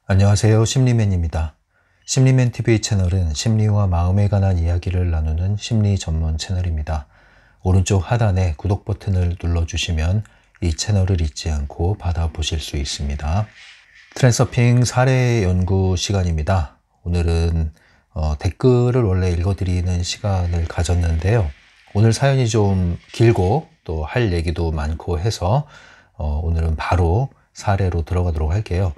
안녕하세요. 심리맨입니다. 심리맨TV 채널은 심리와 마음에 관한 이야기를 나누는 심리 전문 채널입니다. 오른쪽 하단에 구독 버튼을 눌러주시면 이 채널을 잊지 않고 받아보실 수 있습니다. 트랜서핑 사례 연구 시간입니다. 오늘은 댓글을 원래 읽어드리는 시간을 가졌는데요. 오늘 사연이 좀 길고 또 할 얘기도 많고 해서 오늘은 바로 사례로 들어가도록 할게요.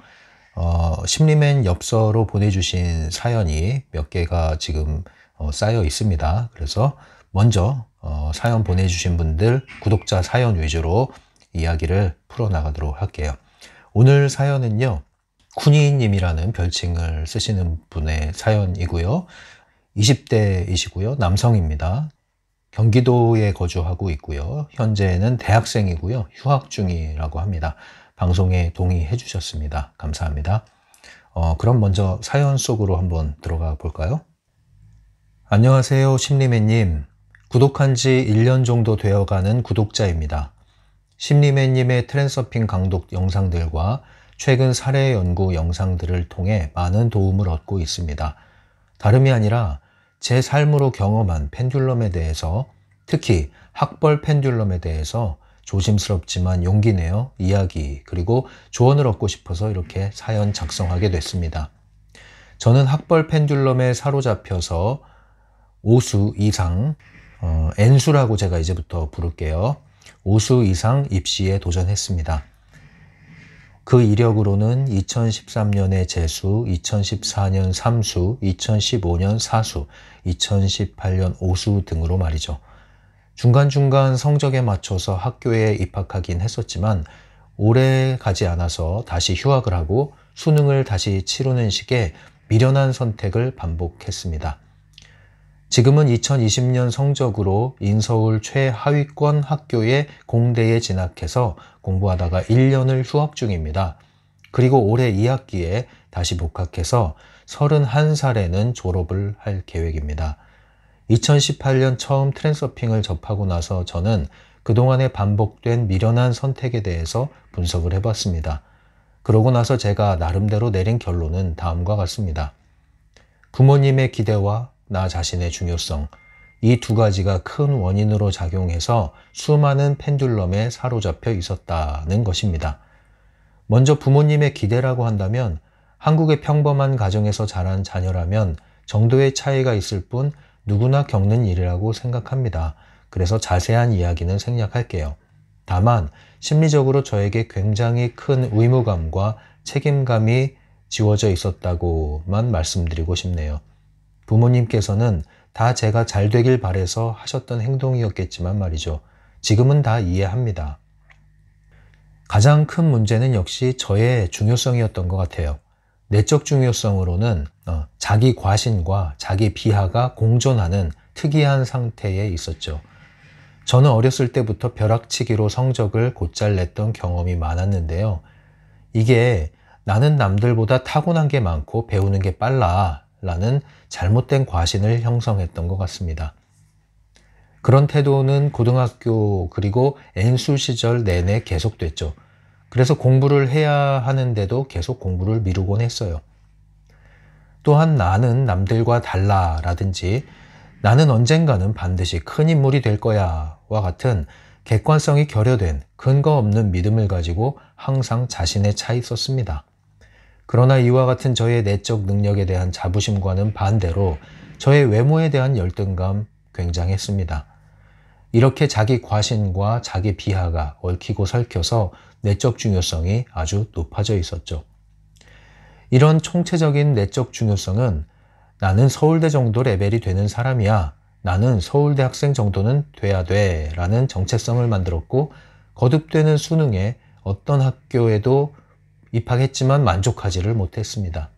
심리맨 엽서로 보내주신 사연이 몇 개가 지금 쌓여 있습니다. 그래서 먼저 사연 보내주신 분들 구독자 사연 위주로 이야기를 풀어나가도록 할게요. 오늘 사연은요, 쿠니님이라는 별칭을 쓰시는 분의 사연이고요. 20대이시고요. 남성입니다. 경기도에 거주하고 있고요. 현재는 대학생이고요. 휴학 중이라고 합니다. 방송에 동의해 주셨습니다. 감사합니다. 그럼 먼저 사연 속으로 한번 들어가 볼까요? 안녕하세요, 심리맨님. 구독한 지 1년 정도 되어가는 구독자입니다. 심리맨님의 트랜서핑 강독 영상들과 최근 사례 연구 영상들을 통해 많은 도움을 얻고 있습니다. 다름이 아니라 제 삶으로 경험한 펜듈럼에 대해서, 특히 학벌 펜듈럼에 대해서 조심스럽지만 용기 내어 이야기 그리고 조언을 얻고 싶어서 이렇게 사연 작성하게 됐습니다. 저는 학벌 펜듈럼에 사로잡혀서 오수 이상, N수라고 제가 이제부터 부를게요. 오수 이상 입시에 도전했습니다. 그 이력으로는 2013년에 재수, 2014년 3수, 2015년 4수, 2018년 5수 등으로 말이죠. 중간중간 성적에 맞춰서 학교에 입학하긴 했었지만 오래 가지 않아서 다시 휴학을 하고 수능을 다시 치르는 식의 미련한 선택을 반복했습니다. 지금은 2020년 성적으로 인서울 최하위권 학교의 공대에 진학해서 공부하다가 1년을 휴학 중입니다. 그리고 올해 2학기에 다시 복학해서 31살에는 졸업을 할 계획입니다. 2018년 처음 트랜서핑을 접하고 나서 저는 그동안에 반복된 미련한 선택에 대해서 분석을 해봤습니다. 그러고 나서 제가 나름대로 내린 결론은 다음과 같습니다. 부모님의 기대와 나 자신의 중요성, 이 두 가지가 큰 원인으로 작용해서 수많은 펜듈럼에 사로잡혀 있었다는 것입니다. 먼저 부모님의 기대라고 한다면 한국의 평범한 가정에서 자란 자녀라면 정도의 차이가 있을 뿐 누구나 겪는 일이라고 생각합니다. 그래서 자세한 이야기는 생략할게요. 다만 심리적으로 저에게 굉장히 큰 의무감과 책임감이 지워져 있었다고만 말씀드리고 싶네요. 부모님께서는 다 제가 잘 되길 바래서 하셨던 행동이었겠지만 말이죠. 지금은 다 이해합니다. 가장 큰 문제는 역시 저의 중요성이었던 것 같아요. 내적 중요성으로는 자기 과신과 자기 비하가 공존하는 특이한 상태에 있었죠. 저는 어렸을 때부터 벼락치기로 성적을 곧잘 냈던 경험이 많았는데요. 이게 나는 남들보다 타고난 게 많고 배우는 게 빨라 라는 잘못된 과신을 형성했던 것 같습니다. 그런 태도는 고등학교 그리고 N수 시절 내내 계속됐죠. 그래서 공부를 해야 하는데도 계속 공부를 미루곤 했어요. 또한 나는 남들과 달라 라든지 나는 언젠가는 반드시 큰 인물이 될 거야 와 같은 객관성이 결여된 근거 없는 믿음을 가지고 항상 자신에 차 있었습니다. 그러나 이와 같은 저의 내적 능력에 대한 자부심과는 반대로 저의 외모에 대한 열등감 굉장했습니다. 이렇게 자기 과신과 자기 비하가 얽히고 설켜서 내적 중요성이 아주 높아져 있었죠. 이런 총체적인 내적 중요성은 나는 서울대 정도 레벨이 되는 사람이야. 나는 서울대 학생 정도는 돼야 돼. 라는 정체성을 만들었고 거듭되는 수능에 어떤 학교에도 입학했지만 만족하지를 못했습니다.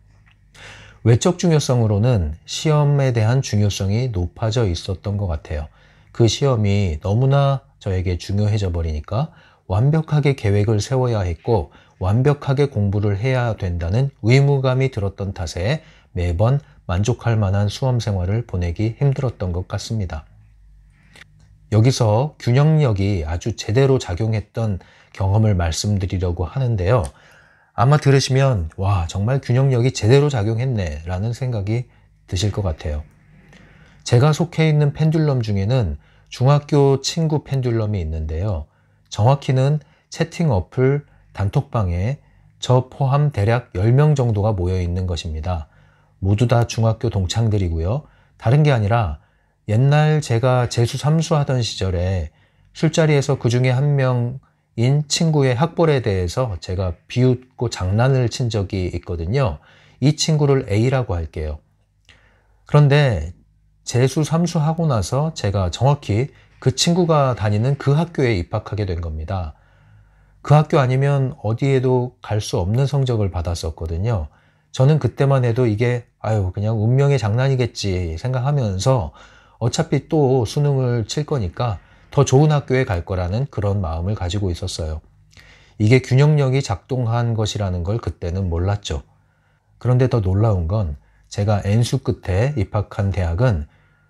외적 중요성으로는 시험에 대한 중요성이 높아져 있었던 것 같아요. 그 시험이 너무나 저에게 중요해져 버리니까 완벽하게 계획을 세워야 했고 완벽하게 공부를 해야 된다는 의무감이 들었던 탓에 매번 만족할 만한 수험 생활을 보내기 힘들었던 것 같습니다. 여기서 균형력이 아주 제대로 작용했던 경험을 말씀드리려고 하는데요. 아마 들으시면 와, 정말 균형력이 제대로 작용했네 라는 생각이 드실 것 같아요. 제가 속해 있는 펜듈럼 중에는 중학교 친구 펜듈럼이 있는데요. 정확히는 채팅 어플 단톡방에 저 포함 대략 10명 정도가 모여 있는 것입니다. 모두 다 중학교 동창들이고요. 다른 게 아니라 옛날 제가 재수 삼수 하던 시절에 술자리에서 그 중에 한 명인 친구의 학벌에 대해서 제가 비웃고 장난을 친 적이 있거든요. 이 친구를 A라고 할게요. 그런데 재수 삼수 하고 나서 제가 정확히 그 친구가 다니는 그 학교에 입학하게 된 겁니다. 그 학교 아니면 어디에도 갈 수 없는 성적을 받았었거든요. 저는 그때만 해도 이게 그냥 운명의 장난이겠지 생각하면서 어차피 또 수능을 칠 거니까 더 좋은 학교에 갈 거라는 그런 마음을 가지고 있었어요. 이게 균형력이 작동한 것이라는 걸 그때는 몰랐죠. 그런데 더 놀라운 건 제가 N수 끝에 입학한 대학은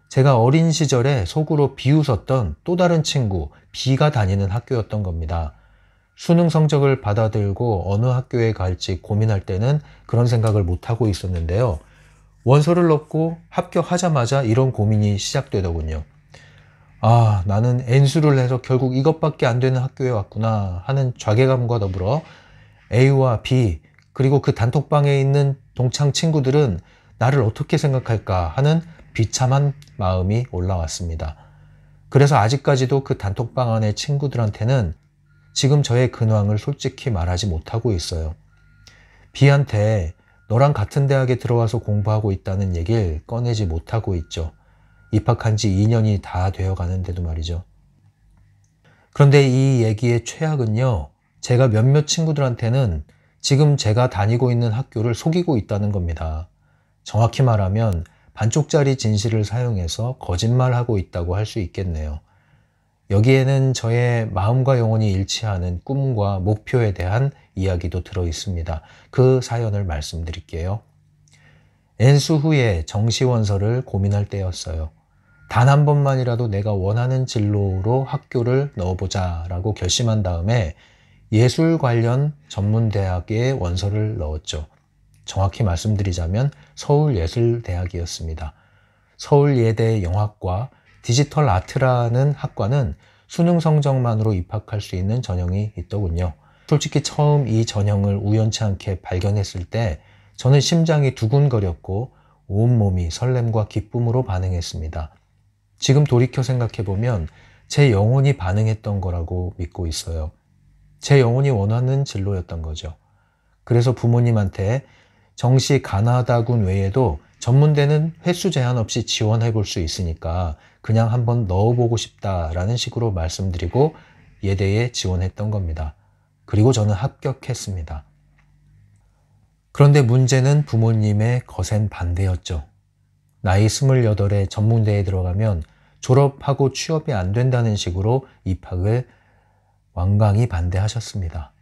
제가 어린 시절에 속으로 비웃었던 또 다른 친구 B가 다니는 학교였던 겁니다. 수능 성적을 받아들고 어느 학교에 갈지 고민할 때는 그런 생각을 못하고 있었는데요. 원서를 넣고 합격하자마자 이런 고민이 시작되더군요. 아, 나는 N수를 해서 결국 이것밖에 안 되는 학교에 왔구나 하는 좌절감과 더불어 A와 B 그리고 그 단톡방에 있는 동창 친구들은 나를 어떻게 생각할까 하는 비참한 마음이 올라왔습니다. 그래서 아직까지도 그 단톡방 안의 친구들한테는 지금 저의 근황을 솔직히 말하지 못하고 있어요. B한테 너랑 같은 대학에 들어와서 공부하고 있다는 얘기를 꺼내지 못하고 있죠. 입학한 지 2년이 다 되어 가는데도 말이죠. 그런데 이 얘기의 최악은요. 제가 몇몇 친구들한테는 지금 제가 다니고 있는 학교를 속이고 있다는 겁니다. 정확히 말하면 반쪽짜리 진실을 사용해서 거짓말하고 있다고 할 수 있겠네요. 여기에는 저의 마음과 영혼이 일치하는 꿈과 목표에 대한 이야기도 들어 있습니다. 그 사연을 말씀드릴게요. N수 후에 정시원서를 고민할 때였어요. 단 한 번만이라도 내가 원하는 진로로 학교를 넣어보자 라고 결심한 다음에 예술 관련 전문대학에 원서를 넣었죠. 정확히 말씀드리자면 서울예술대학이었습니다. 서울예대 영화과 디지털 아트라는 학과는 수능 성적만으로 입학할 수 있는 전형이 있더군요. 솔직히 처음 이 전형을 우연치 않게 발견했을 때 저는 심장이 두근거렸고 온몸이 설렘과 기쁨으로 반응했습니다. 지금 돌이켜 생각해보면 제 영혼이 반응했던 거라고 믿고 있어요. 제 영혼이 원하는 진로였던 거죠. 그래서 부모님한테 정시 가나다군 외에도 전문대는 횟수 제한 없이 지원해 볼 수 있으니까 그냥 한번 넣어보고 싶다라는 식으로 말씀드리고 예대에 지원했던 겁니다. 그리고 저는 합격했습니다. 그런데 문제는 부모님의 거센 반대였죠. 나이 28에 전문대에 들어가면 졸업하고 취업이 안 된다는 식으로 입학을 완강히 반대하셨습니다.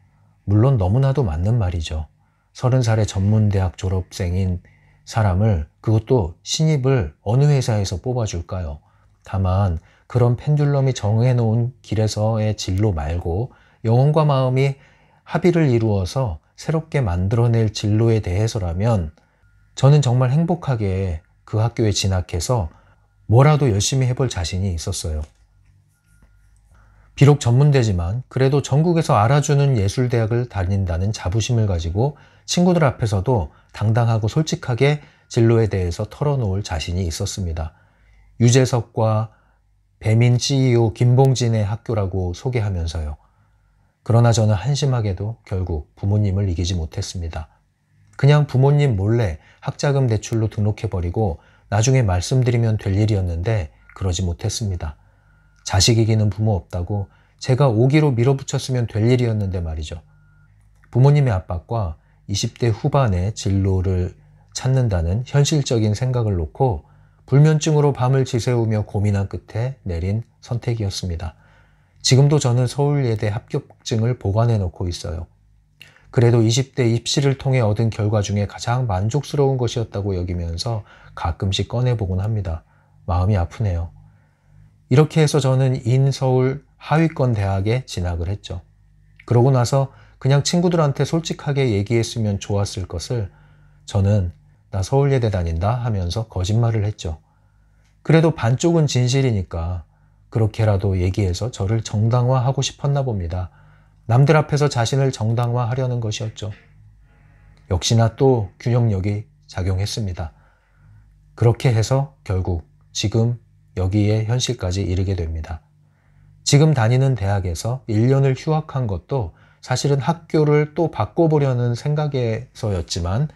물론 너무나도 맞는 말이죠. 30살의 전문대학 졸업생인 사람을 그것도 신입을 어느 회사에서 뽑아줄까요? 다만 그런 펜듈럼이 정해놓은 길에서의 진로 말고 영혼과 마음이 합의를 이루어서 새롭게 만들어낼 진로에 대해서라면 저는 정말 행복하게 그 학교에 진학해서 뭐라도 열심히 해볼 자신이 있었어요. 비록 전문대지만 그래도 전국에서 알아주는 예술대학을 다닌다는 자부심을 가지고 친구들 앞에서도 당당하고 솔직하게 진로에 대해서 털어놓을 자신이 있었습니다. 유재석과 배민 CEO 김봉진의 학교라고 소개하면서요. 그러나 저는 한심하게도 결국 부모님을 이기지 못했습니다. 그냥 부모님 몰래 학자금 대출로 등록해버리고 나중에 말씀드리면 될 일이었는데 그러지 못했습니다. 자식 이기는 부모 없다고 제가 오기로 밀어붙였으면 될 일이었는데 말이죠. 부모님의 압박과 20대 후반의 진로를 찾는다는 현실적인 생각을 놓고 불면증으로 밤을 지새우며 고민한 끝에 내린 선택이었습니다. 지금도 저는 서울예대 합격증을 보관해 놓고 있어요. 그래도 20대 입시를 통해 얻은 결과 중에 가장 만족스러운 것이었다고 여기면서 가끔씩 꺼내보곤 합니다. 마음이 아프네요. 이렇게 해서 저는 인서울 하위권 대학에 진학을 했죠. 그러고 나서 그냥 친구들한테 솔직하게 얘기했으면 좋았을 것을 저는 나 서울예대 다닌다 하면서 거짓말을 했죠. 그래도 반쪽은 진실이니까 그렇게라도 얘기해서 저를 정당화하고 싶었나 봅니다. 남들 앞에서 자신을 정당화하려는 것이었죠. 역시나 또 균형력이 작용했습니다. 그렇게 해서 결국 지금 여기에 현실까지 이르게 됩니다. 지금 다니는 대학에서 1년을 휴학한 것도 사실은 학교를 또 바꿔보려는 생각에서였지만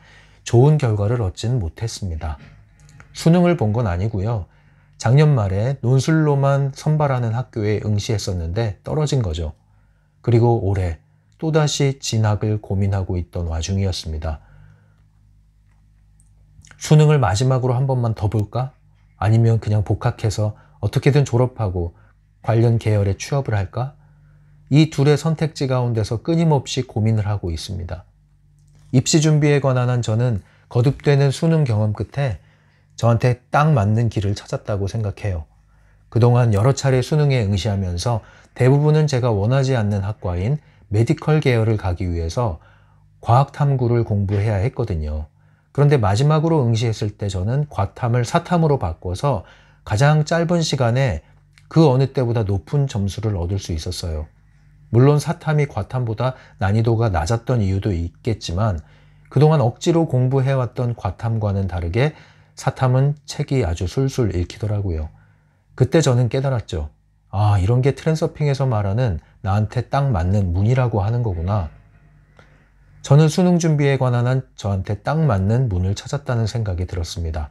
좋은 결과를 얻지는 못했습니다. 수능을 본 건 아니고요. 작년 말에 논술로만 선발하는 학교에 응시했었는데 떨어진 거죠. 그리고 올해 또다시 진학을 고민하고 있던 와중이었습니다. 수능을 마지막으로 한 번만 더 볼까? 아니면 그냥 복학해서 어떻게든 졸업하고 관련 계열에 취업을 할까? 이 둘의 선택지 가운데서 끊임없이 고민을 하고 있습니다. 입시 준비에 관한 한 저는 거듭되는 수능 경험 끝에 저한테 딱 맞는 길을 찾았다고 생각해요. 그동안 여러 차례 수능에 응시하면서 대부분은 제가 원하지 않는 학과인 메디컬 계열을 가기 위해서 과학 탐구를 공부해야 했거든요. 그런데 마지막으로 응시했을 때 저는 과탐을 사탐으로 바꿔서 가장 짧은 시간에 그 어느 때보다 높은 점수를 얻을 수 있었어요. 물론 사탐이 과탐보다 난이도가 낮았던 이유도 있겠지만 그동안 억지로 공부해왔던 과탐과는 다르게 사탐은 책이 아주 술술 읽히더라고요. 그때 저는 깨달았죠. 아, 이런 게 트랜서핑에서 말하는 나한테 딱 맞는 문이라고 하는 거구나. 저는 수능 준비에 관한 한 저한테 딱 맞는 문을 찾았다는 생각이 들었습니다.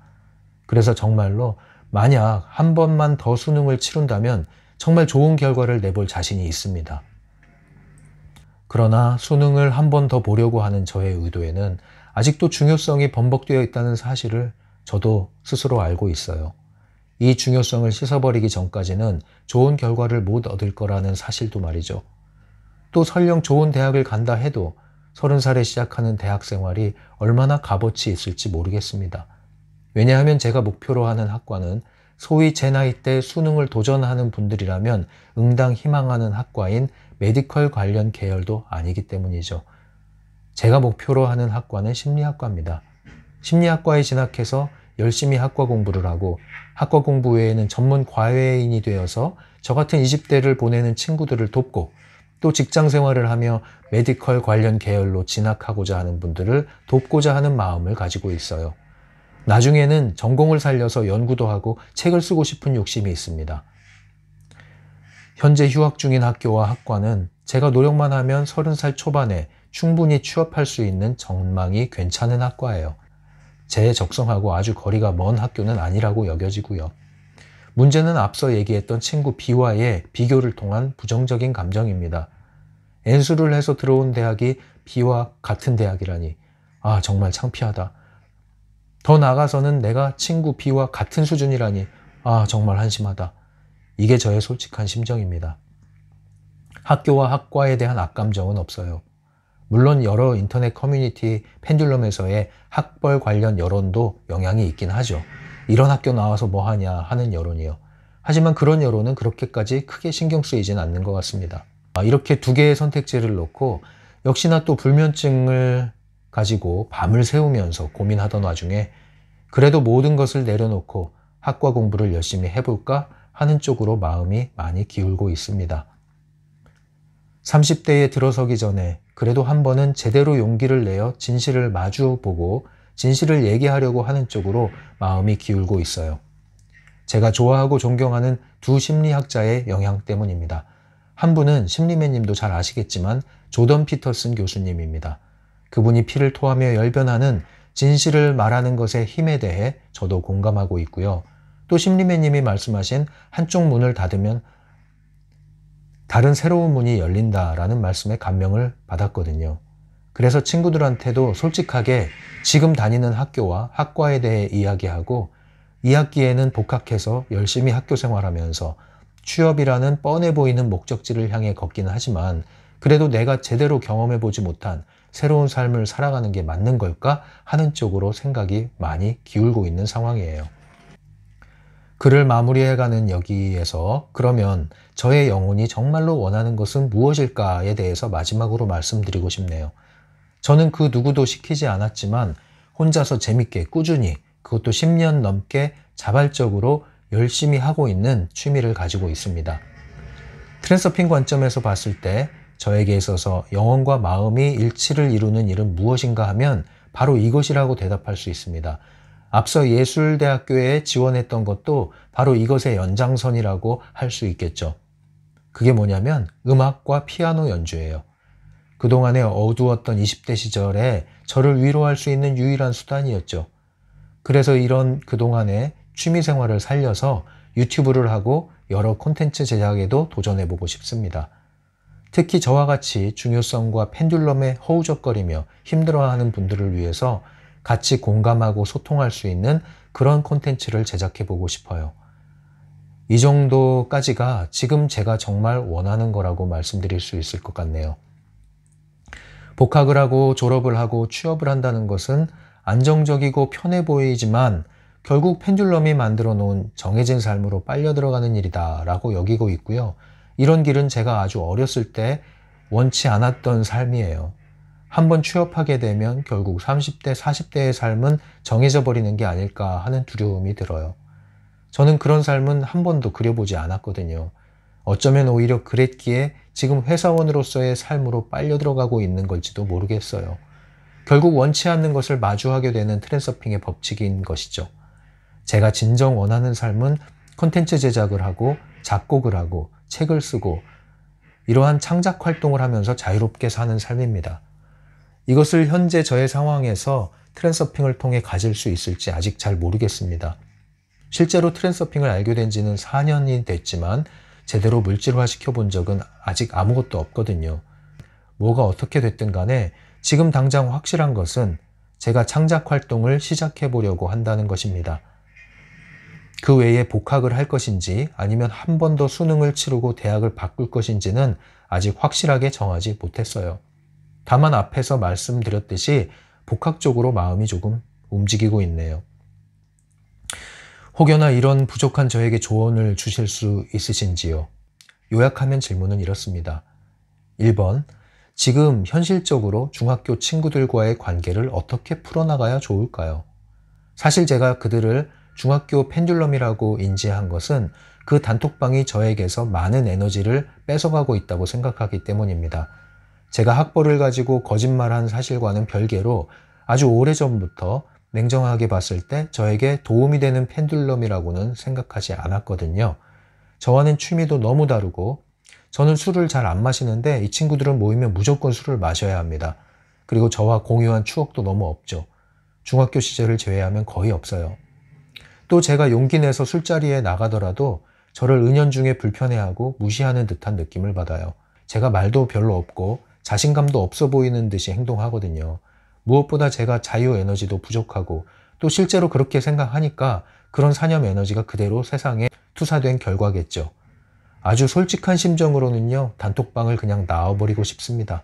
그래서 정말로 만약 한 번만 더 수능을 치룬다면 정말 좋은 결과를 내볼 자신이 있습니다. 그러나 수능을 한 번 더 보려고 하는 저의 의도에는 아직도 중요성이 번복되어 있다는 사실을 저도 스스로 알고 있어요. 이 중요성을 씻어버리기 전까지는 좋은 결과를 못 얻을 거라는 사실도 말이죠. 또 설령 좋은 대학을 간다 해도 30살에 시작하는 대학 생활이 얼마나 값어치 있을지 모르겠습니다. 왜냐하면 제가 목표로 하는 학과는 소위 제 나이 때 수능을 도전하는 분들이라면 응당 희망하는 학과인 메디컬 관련 계열도 아니기 때문이죠. 제가 목표로 하는 학과는 심리학과입니다. 심리학과에 진학해서 열심히 학과 공부를 하고 학과 공부 외에는 전문 과외인이 되어서 저 같은 20대를 보내는 친구들을 돕고 또 직장 생활을 하며 메디컬 관련 계열로 진학하고자 하는 분들을 돕고자 하는 마음을 가지고 있어요. 나중에는 전공을 살려서 연구도 하고 책을 쓰고 싶은 욕심이 있습니다. 현재 휴학 중인 학교와 학과는 제가 노력만 하면 30살 초반에 충분히 취업할 수 있는 전망이 괜찮은 학과예요. 제 적성하고 아주 거리가 먼 학교는 아니라고 여겨지고요. 문제는 앞서 얘기했던 친구 B와의 비교를 통한 부정적인 감정입니다. N수를 해서 들어온 대학이 B와 같은 대학이라니 정말 창피하다. 더 나아가서는 내가 친구 B와 같은 수준이라니 정말 한심하다. 이게 저의 솔직한 심정입니다. 학교와 학과에 대한 악감정은 없어요. 물론 여러 인터넷 커뮤니티 펜듈럼에서의 학벌 관련 여론도 영향이 있긴 하죠. 이런 학교 나와서 뭐하냐 하는 여론이요. 하지만 그런 여론은 그렇게까지 크게 신경 쓰이진 않는 것 같습니다. 이렇게 두 개의 선택지를 놓고 역시나 또 불면증을 가지고 밤을 새우면서 고민하던 와중에 그래도 모든 것을 내려놓고 학과 공부를 열심히 해볼까 하는 쪽으로 마음이 많이 기울고 있습니다. 30대에 들어서기 전에 그래도 한 번은 제대로 용기를 내어 진실을 마주보고 진실을 얘기하려고 하는 쪽으로 마음이 기울고 있어요. 제가 좋아하고 존경하는 두 심리학자의 영향 때문입니다. 한 분은 심리맨님도 잘 아시겠지만 조던 피터슨 교수님입니다. 그분이 피를 토하며 열변하는 진실을 말하는 것의 힘에 대해 저도 공감하고 있고요. 또 심리맨님이 말씀하신 한쪽 문을 닫으면 다른 새로운 문이 열린다라는 말씀에 감명을 받았거든요. 그래서 친구들한테도 솔직하게 지금 다니는 학교와 학과에 대해 이야기하고 2학기에는 복학해서 열심히 학교 생활하면서 취업이라는 뻔해 보이는 목적지를 향해 걷기는 하지만 그래도 내가 제대로 경험해보지 못한 새로운 삶을 살아가는 게 맞는 걸까 하는 쪽으로 생각이 많이 기울고 있는 상황이에요. 글을 마무리해가는 여기에서 그러면 저의 영혼이 정말로 원하는 것은 무엇일까에 대해서 마지막으로 말씀드리고 싶네요. 저는 그 누구도 시키지 않았지만 혼자서 재밌게 꾸준히 그것도 10년 넘게 자발적으로 열심히 하고 있는 취미를 가지고 있습니다. 트랜서핑 관점에서 봤을 때 저에게 있어서 영혼과 마음이 일치를 이루는 일은 무엇인가 하면 바로 이것이라고 대답할 수 있습니다. 앞서 예술대학교에 지원했던 것도 바로 이것의 연장선이라고 할 수 있겠죠. 그게 뭐냐면 음악과 피아노 연주예요. 그동안의 어두웠던 20대 시절에 저를 위로할 수 있는 유일한 수단이었죠. 그래서 이런 그동안의 취미생활을 살려서 유튜브를 하고 여러 콘텐츠 제작에도 도전해보고 싶습니다. 특히 저와 같이 중요성과 펜듈럼에 허우적거리며 힘들어하는 분들을 위해서 같이 공감하고 소통할 수 있는 그런 콘텐츠를 제작해보고 싶어요. 이 정도까지가 지금 제가 정말 원하는 거라고 말씀드릴 수 있을 것 같네요. 복학을 하고 졸업을 하고 취업을 한다는 것은 안정적이고 편해 보이지만 결국 펜듈럼이 만들어 놓은 정해진 삶으로 빨려 들어가는 일이다 라고 여기고 있고요. 이런 길은 제가 아주 어렸을 때 원치 않았던 삶이에요. 한번 취업하게 되면 결국 30대, 40대의 삶은 정해져 버리는 게 아닐까 하는 두려움이 들어요. 저는 그런 삶은 한 번도 그려보지 않았거든요. 어쩌면 오히려 그랬기에 지금 회사원으로서의 삶으로 빨려 들어가고 있는 걸지도 모르겠어요. 결국 원치 않는 것을 마주하게 되는 트랜서핑의 법칙인 것이죠. 제가 진정 원하는 삶은 콘텐츠 제작을 하고 작곡을 하고 책을 쓰고 이러한 창작 활동을 하면서 자유롭게 사는 삶입니다. 이것을 현재 저의 상황에서 트랜서핑을 통해 가질 수 있을지 아직 잘 모르겠습니다. 실제로 트랜서핑을 알게 된 지는 4년이 됐지만 제대로 물질화 시켜본 적은 아직 아무것도 없거든요. 뭐가 어떻게 됐든 간에 지금 당장 확실한 것은 제가 창작 활동을 시작해 보려고 한다는 것입니다. 그 외에 복학을 할 것인지 아니면 한 번 더 수능을 치르고 대학을 바꿀 것인지는 아직 확실하게 정하지 못했어요. 다만 앞에서 말씀드렸듯이 복학 쪽으로 마음이 조금 움직이고 있네요. 혹여나 이런 부족한 저에게 조언을 주실 수 있으신지요? 요약하면 질문은 이렇습니다. 1번, 지금 현실적으로 중학교 친구들과의 관계를 어떻게 풀어나가야 좋을까요? 사실 제가 그들을 중학교 펜듈럼이라고 인지한 것은 그 단톡방이 저에게서 많은 에너지를 뺏어가고 있다고 생각하기 때문입니다. 제가 학벌을 가지고 거짓말한 사실과는 별개로 아주 오래전부터 냉정하게 봤을 때 저에게 도움이 되는 펜듈럼이라고는 생각하지 않았거든요. 저와는 취미도 너무 다르고 저는 술을 잘 안 마시는데 이 친구들은 모이면 무조건 술을 마셔야 합니다. 그리고 저와 공유한 추억도 너무 없죠. 중학교 시절을 제외하면 거의 없어요. 또 제가 용기 내서 술자리에 나가더라도 저를 은연중에 불편해하고 무시하는 듯한 느낌을 받아요. 제가 말도 별로 없고 자신감도 없어 보이는 듯이 행동하거든요. 무엇보다 제가 자유 에너지도 부족하고 또 실제로 그렇게 생각하니까 그런 사념 에너지가 그대로 세상에 투사된 결과겠죠. 아주 솔직한 심정으로는요, 단톡방을 그냥 놔버리고 싶습니다.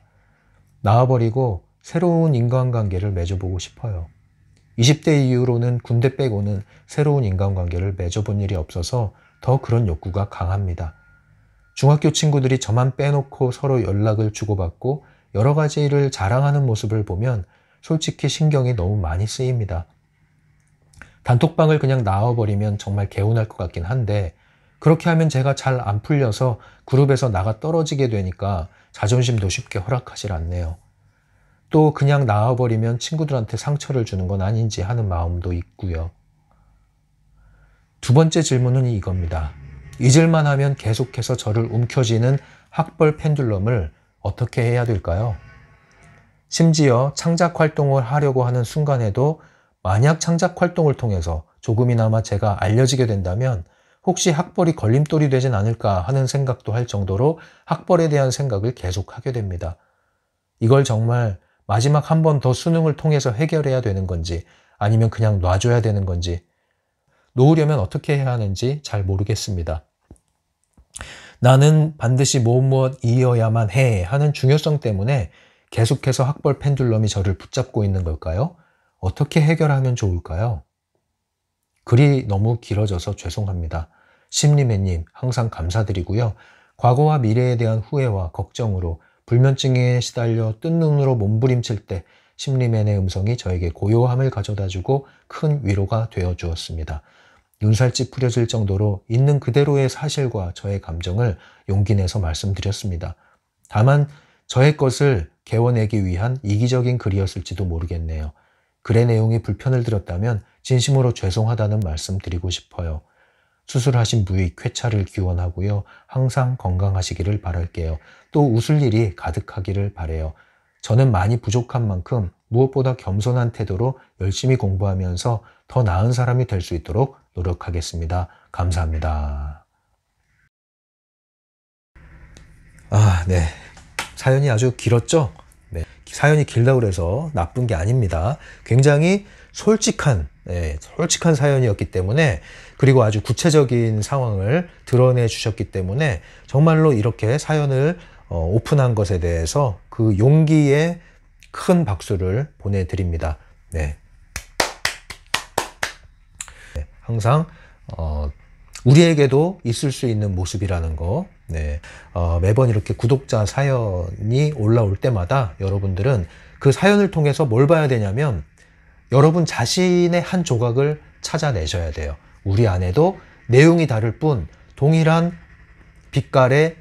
놔버리고 새로운 인간관계를 맺어보고 싶어요. 20대 이후로는 군대 빼고는 새로운 인간관계를 맺어본 일이 없어서 더 그런 욕구가 강합니다. 중학교 친구들이 저만 빼놓고 서로 연락을 주고받고 여러 가지 일을 자랑하는 모습을 보면 솔직히 신경이 너무 많이 쓰입니다. 단톡방을 그냥 놔버리면 정말 개운할 것 같긴 한데 그렇게 하면 제가 잘 안 풀려서 그룹에서 나가 떨어지게 되니까 자존심도 쉽게 허락하질 않네요. 또 그냥 놔버리면 친구들한테 상처를 주는 건 아닌지 하는 마음도 있고요. 두 번째 질문은 이겁니다. 잊을만 하면 계속해서 저를 움켜쥐는 학벌 펜듈럼을 어떻게 해야 될까요? 심지어 창작 활동을 하려고 하는 순간에도 만약 창작 활동을 통해서 조금이나마 제가 알려지게 된다면 혹시 학벌이 걸림돌이 되진 않을까 하는 생각도 할 정도로 학벌에 대한 생각을 계속하게 됩니다. 이걸 정말 마지막 한 번 더 수능을 통해서 해결해야 되는 건지 아니면 그냥 놔줘야 되는 건지 놓으려면 어떻게 해야 하는지 잘 모르겠습니다. 나는 반드시 무엇이어야만 해 하는 중요성 때문에 계속해서 학벌 펜듈럼이 저를 붙잡고 있는 걸까요? 어떻게 해결하면 좋을까요? 글이 너무 길어져서 죄송합니다. 심리맨님 항상 감사드리고요. 과거와 미래에 대한 후회와 걱정으로 불면증에 시달려 뜬 눈으로 몸부림칠 때 심리맨의 음성이 저에게 고요함을 가져다주고 큰 위로가 되어 주었습니다. 눈살 찌푸려질 정도로 있는 그대로의 사실과 저의 감정을 용기 내서 말씀드렸습니다. 다만 저의 것을 개워내기 위한 이기적인 글이었을지도 모르겠네요. 글의 내용이 불편을 드렸다면 진심으로 죄송하다는 말씀 드리고 싶어요. 수술하신 부위 쾌차를 기원하고요. 항상 건강하시기를 바랄게요. 또 웃을 일이 가득하기를 바라요. 저는 많이 부족한 만큼 무엇보다 겸손한 태도로 열심히 공부하면서 더 나은 사람이 될 수 있도록 노력하겠습니다. 감사합니다. 네. 사연이 아주 길었죠? 네. 사연이 길다고 해서 나쁜 게 아닙니다. 굉장히 솔직한 사연이었기 때문에, 그리고 아주 구체적인 상황을 드러내 주셨기 때문에 정말로 이렇게 사연을 오픈한 것에 대해서 그 용기에 큰 박수를 보내드립니다. 네. 항상 우리에게도 있을 수 있는 모습이라는 거, 매번 이렇게 구독자 사연이 올라올 때마다 여러분들은 그 사연을 통해서 뭘 봐야 되냐면 여러분 자신의 한 조각을 찾아내셔야 돼요. 우리 안에도 내용이 다를 뿐 동일한 빛깔의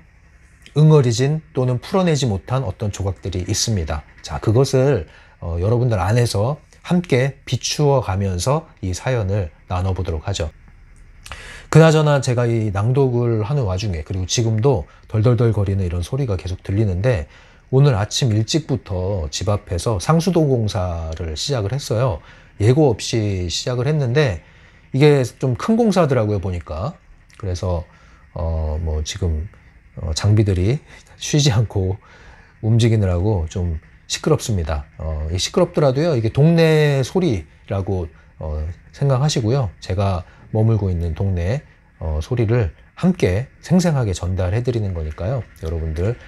응어리진 또는 풀어내지 못한 어떤 조각들이 있습니다. 자, 그것을 여러분들 안에서 함께 비추어 가면서 이 사연을 나눠보도록 하죠. 그나저나 제가 이 낭독을 하는 와중에, 그리고 지금도 덜덜덜 거리는 이런 소리가 계속 들리는데, 오늘 아침 일찍부터 집 앞에서 상수도 공사를 시작을 했어요. 예고 없이 시작을 했는데 이게 좀 큰 공사더라고요, 보니까. 그래서 지금 장비들이 쉬지 않고 움직이느라고 좀 시끄럽습니다. 시끄럽더라도요, 이게 동네 소리라고 생각하시고요. 제가 머물고 있는 동네 소리를 함께 생생하게 전달해 드리는 거니까요. 여러분들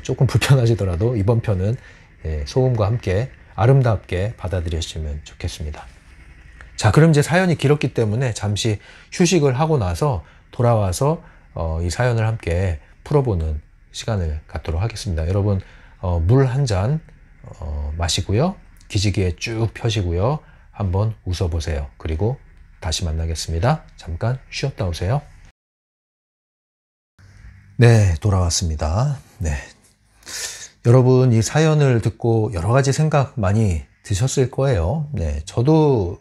조금 불편하시더라도 이번 편은 소음과 함께 아름답게 받아들이시면 좋겠습니다. 자, 그럼 이제 사연이 길었기 때문에 잠시 휴식을 하고 나서 돌아와서 이 사연을 함께 풀어보는 시간을 갖도록 하겠습니다. 여러분 물 한 잔 마시고요. 기지개에 쭉 펴시고요. 한번 웃어보세요. 그리고 다시 만나겠습니다. 잠깐 쉬었다 오세요. 네, 돌아왔습니다. 네. 여러분 이 사연을 듣고 여러 가지 생각 많이 드셨을 거예요. 네, 저도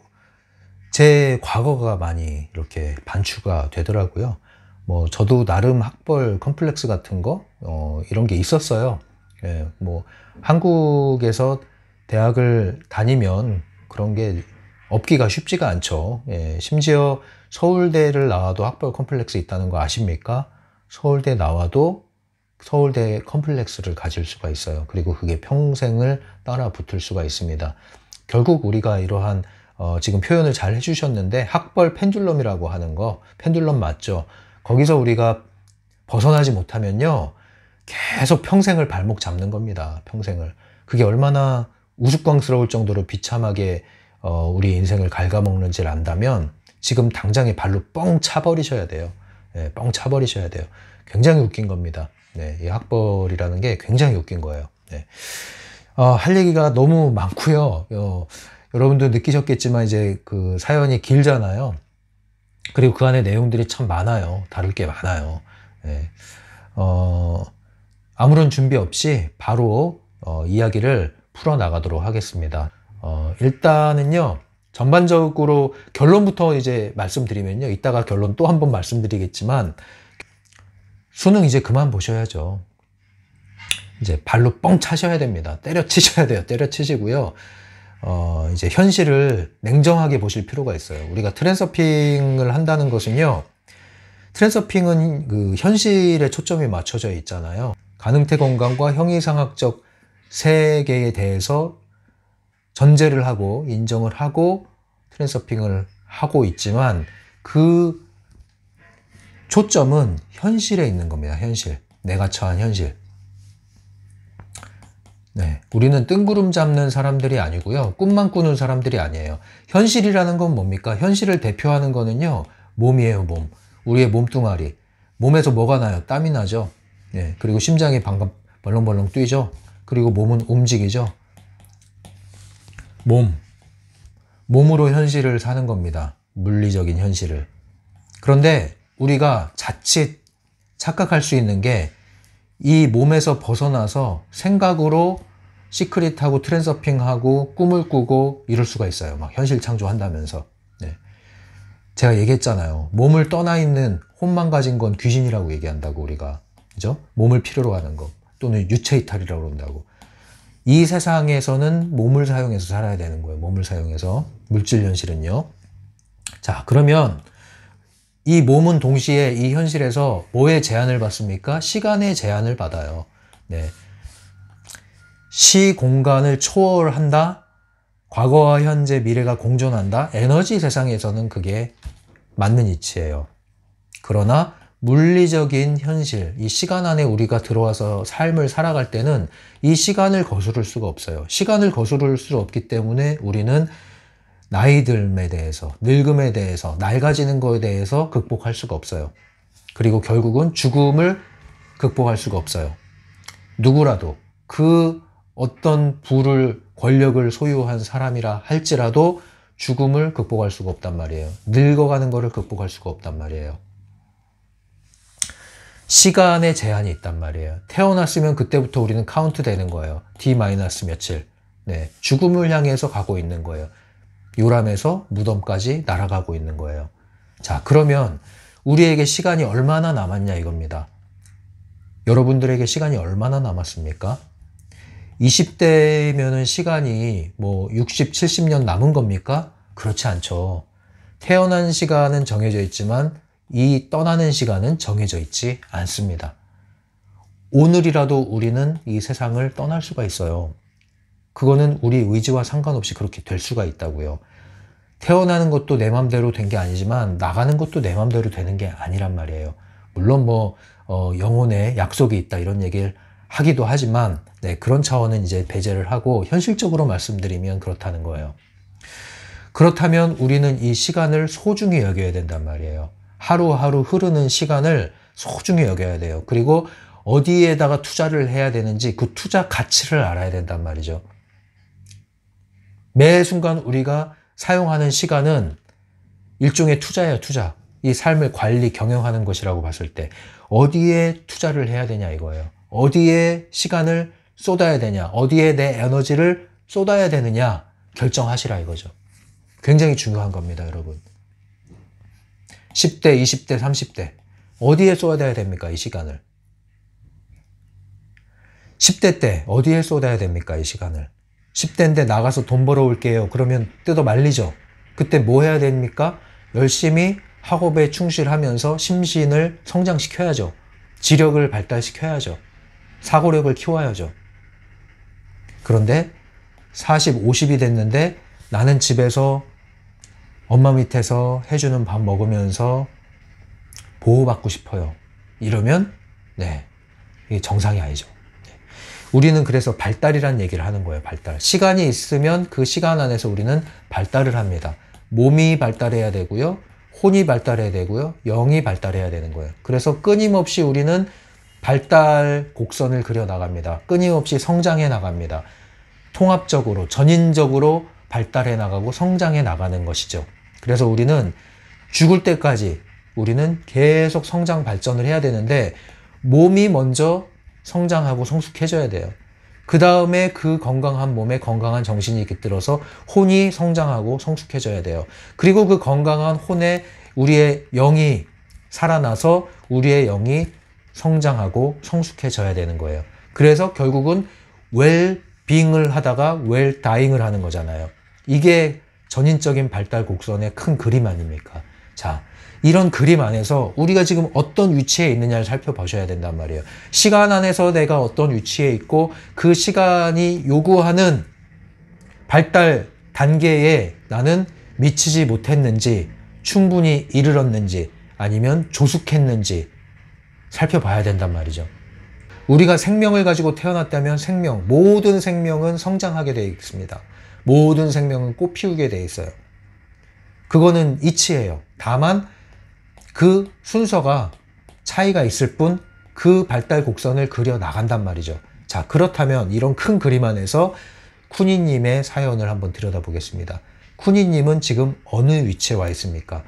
제 과거가 많이 이렇게 반추가 되더라고요. 저도 나름 학벌 컴플렉스 같은 거, 이런 게 있었어요. 예, 한국에서 대학을 다니면 그런 게 없기가 쉽지가 않죠. 예, 심지어 서울대를 나와도 학벌 컴플렉스 있다는 거 아십니까? 서울대 나와도 서울대 컴플렉스를 가질 수가 있어요. 그리고 그게 평생을 따라 붙을 수가 있습니다. 결국 우리가 이러한 지금 표현을 잘 해주셨는데 학벌 펜듈럼이라고 하는 거, 펜듈럼 맞죠? 거기서 우리가 벗어나지 못하면요 계속 평생을 발목 잡는 겁니다. 평생을. 그게 얼마나 우스꽝스러울 정도로 비참하게 우리 인생을 갉아먹는지를 안다면 지금 당장에 발로 뻥 차버리셔야 돼요. 네, 뻥 차버리셔야 돼요. 굉장히 웃긴 겁니다. 네, 이 학벌이라는 게 굉장히 웃긴 거예요. 네. 할 얘기가 너무 많고요. 여러분도 느끼셨겠지만 이제 그 사연이 길잖아요. 그리고 그 안에 내용들이 참 많아요. 다룰 게 많아요. 네. 아무런 준비 없이 바로 이야기를 풀어나가도록 하겠습니다. 일단은요, 전반적으로 결론부터 이제 말씀드리면요, 이따가 결론 또 한 번 말씀드리겠지만, 수능 이제 그만 보셔야죠. 이제 발로 뻥 차셔야 됩니다. 때려치셔야 돼요. 때려치시고요. 이제 현실을 냉정하게 보실 필요가 있어요. 우리가 트랜서핑을 한다는 것은요, 트랜서핑은 그 현실에 초점이 맞춰져 있잖아요. 가능태 건강과 형이상학적 세계에 대해서 전제를 하고 인정을 하고 트랜서핑을 하고 있지만 그 초점은 현실에 있는 겁니다. 현실. 내가 처한 현실. 네, 우리는 뜬구름 잡는 사람들이 아니고요. 꿈만 꾸는 사람들이 아니에요. 현실이라는 건 뭡니까? 현실을 대표하는 거는요. 몸이에요, 몸. 우리의 몸뚱아리. 몸에서 뭐가 나요? 땀이 나죠. 네, 그리고 심장이 방금 벌렁벌렁 뛰죠. 그리고 몸은 움직이죠. 몸으로 현실을 사는 겁니다. 물리적인 현실을. 그런데 우리가 자칫 착각할 수 있는 게 이 몸에서 벗어나서 생각으로 시크릿하고 트랜서핑하고 꿈을 꾸고 이럴 수가 있어요. 막 현실 창조한다면서. 네. 제가 얘기했잖아요. 몸을 떠나 있는 혼만 가진 건 귀신이라고 얘기한다고 우리가. 그죠? 몸을 필요로 하는 거. 또는 유체이탈이라고 그런다고. 이 세상에서는 몸을 사용해서 살아야 되는 거예요. 몸을 사용해서. 물질 현실은요. 자, 그러면 이 몸은 동시에 이 현실에서 뭐의 제한을 받습니까? 시간의 제한을 받아요. 네. 시 공간을 초월한다? 과거와 현재, 미래가 공존한다? 에너지 세상에서는 그게 맞는 이치예요. 그러나 물리적인 현실, 이 시간 안에 우리가 들어와서 삶을 살아갈 때는 이 시간을 거스를 수가 없어요. 시간을 거스를 수 없기 때문에 우리는 나이 듦에 대해서, 늙음에 대해서, 낡아지는 거에 대해서 극복할 수가 없어요. 그리고 결국은 죽음을 극복할 수가 없어요. 누구라도 그 어떤 부를, 권력을 소유한 사람이라 할지라도 죽음을 극복할 수가 없단 말이에요. 늙어가는 거를 극복할 수가 없단 말이에요. 시간의 제한이 있단 말이에요. 태어났으면 그때부터 우리는 카운트 되는 거예요. D- 며칠. 네, 죽음을 향해서 가고 있는 거예요. 요람에서 무덤까지 날아가고 있는 거예요. 자, 그러면 우리에게 시간이 얼마나 남았냐 이겁니다. 여러분들에게 시간이 얼마나 남았습니까? 20대면은 시간이 뭐 60, 70년 남은 겁니까? 그렇지 않죠. 태어난 시간은 정해져 있지만 이 떠나는 시간은 정해져 있지 않습니다. 오늘이라도 우리는 이 세상을 떠날 수가 있어요. 그거는 우리 의지와 상관없이 그렇게 될 수가 있다고요. 태어나는 것도 내 맘대로 된 게 아니지만 나가는 것도 내 맘대로 되는 게 아니란 말이에요. 물론 뭐 영혼에 약속이 있다 이런 얘기를 하기도 하지만 네, 그런 차원은 이제 배제를 하고 현실적으로 말씀드리면 그렇다는 거예요. 그렇다면 우리는 이 시간을 소중히 여겨야 된단 말이에요. 하루하루 흐르는 시간을 소중히 여겨야 돼요. 그리고 어디에다가 투자를 해야 되는지 그 투자 가치를 알아야 된단 말이죠. 매 순간 우리가 사용하는 시간은 일종의 투자예요, 투자. 이 삶을 관리, 경영하는 것이라고 봤을 때 어디에 투자를 해야 되냐 이거예요. 어디에 시간을 쏟아야 되냐, 어디에 내 에너지를 쏟아야 되느냐 결정하시라 이거죠. 굉장히 중요한 겁니다, 여러분. 10대, 20대, 30대 어디에 쏟아야 됩니까, 이 시간을? 10대 때 어디에 쏟아야 됩니까, 이 시간을? 10대인데 나가서 돈 벌어올게요. 그러면 뜯어 말리죠. 그때 뭐 해야 됩니까? 열심히 학업에 충실하면서 심신을 성장시켜야죠. 지력을 발달시켜야죠. 사고력을 키워야죠. 그런데 40, 50이 됐는데 나는 집에서 엄마 밑에서 해주는 밥 먹으면서 보호받고 싶어요. 이러면 네, 이게 정상이 아니죠. 우리는 그래서 발달이라는 얘기를 하는 거예요. 발달. 시간이 있으면 그 시간 안에서 우리는 발달을 합니다. 몸이 발달해야 되고요. 혼이 발달해야 되고요. 영이 발달해야 되는 거예요. 그래서 끊임없이 우리는 발달 곡선을 그려 나갑니다. 끊임없이 성장해 나갑니다. 통합적으로, 전인적으로 발달해 나가고 성장해 나가는 것이죠. 그래서 우리는 죽을 때까지 우리는 계속 성장 발전을 해야 되는데 몸이 먼저 성장하고 성숙해져야 돼요. 그 다음에 그 건강한 몸에 건강한 정신이 깃들어서 혼이 성장하고 성숙해져야 돼요. 그리고 그 건강한 혼에 우리의 영이 살아나서 우리의 영이 성장하고 성숙해져야 되는 거예요. 그래서 결국은 웰빙을 하다가 웰다잉을 하는 거잖아요. 이게 전인적인 발달 곡선의 큰 그림 아닙니까? 자, 이런 그림 안에서 우리가 지금 어떤 위치에 있느냐를 살펴보셔야 된단 말이에요. 시간 안에서 내가 어떤 위치에 있고 그 시간이 요구하는 발달 단계에 나는 미치지 못했는지, 충분히 이르렀는지, 아니면 조숙했는지 살펴봐야 된단 말이죠. 우리가 생명을 가지고 태어났다면 모든 생명은 성장하게 되어 있습니다. 모든 생명은 꽃 피우게 되어 있어요. 그거는 이치예요. 다만 그 순서가 차이가 있을 뿐 그 발달 곡선을 그려 나간단 말이죠. 자, 그렇다면 이런 큰 그림 안에서 쿠니님의 사연을 한번 들여다보겠습니다. 쿠니님은 지금 어느 위치에 와 있습니까?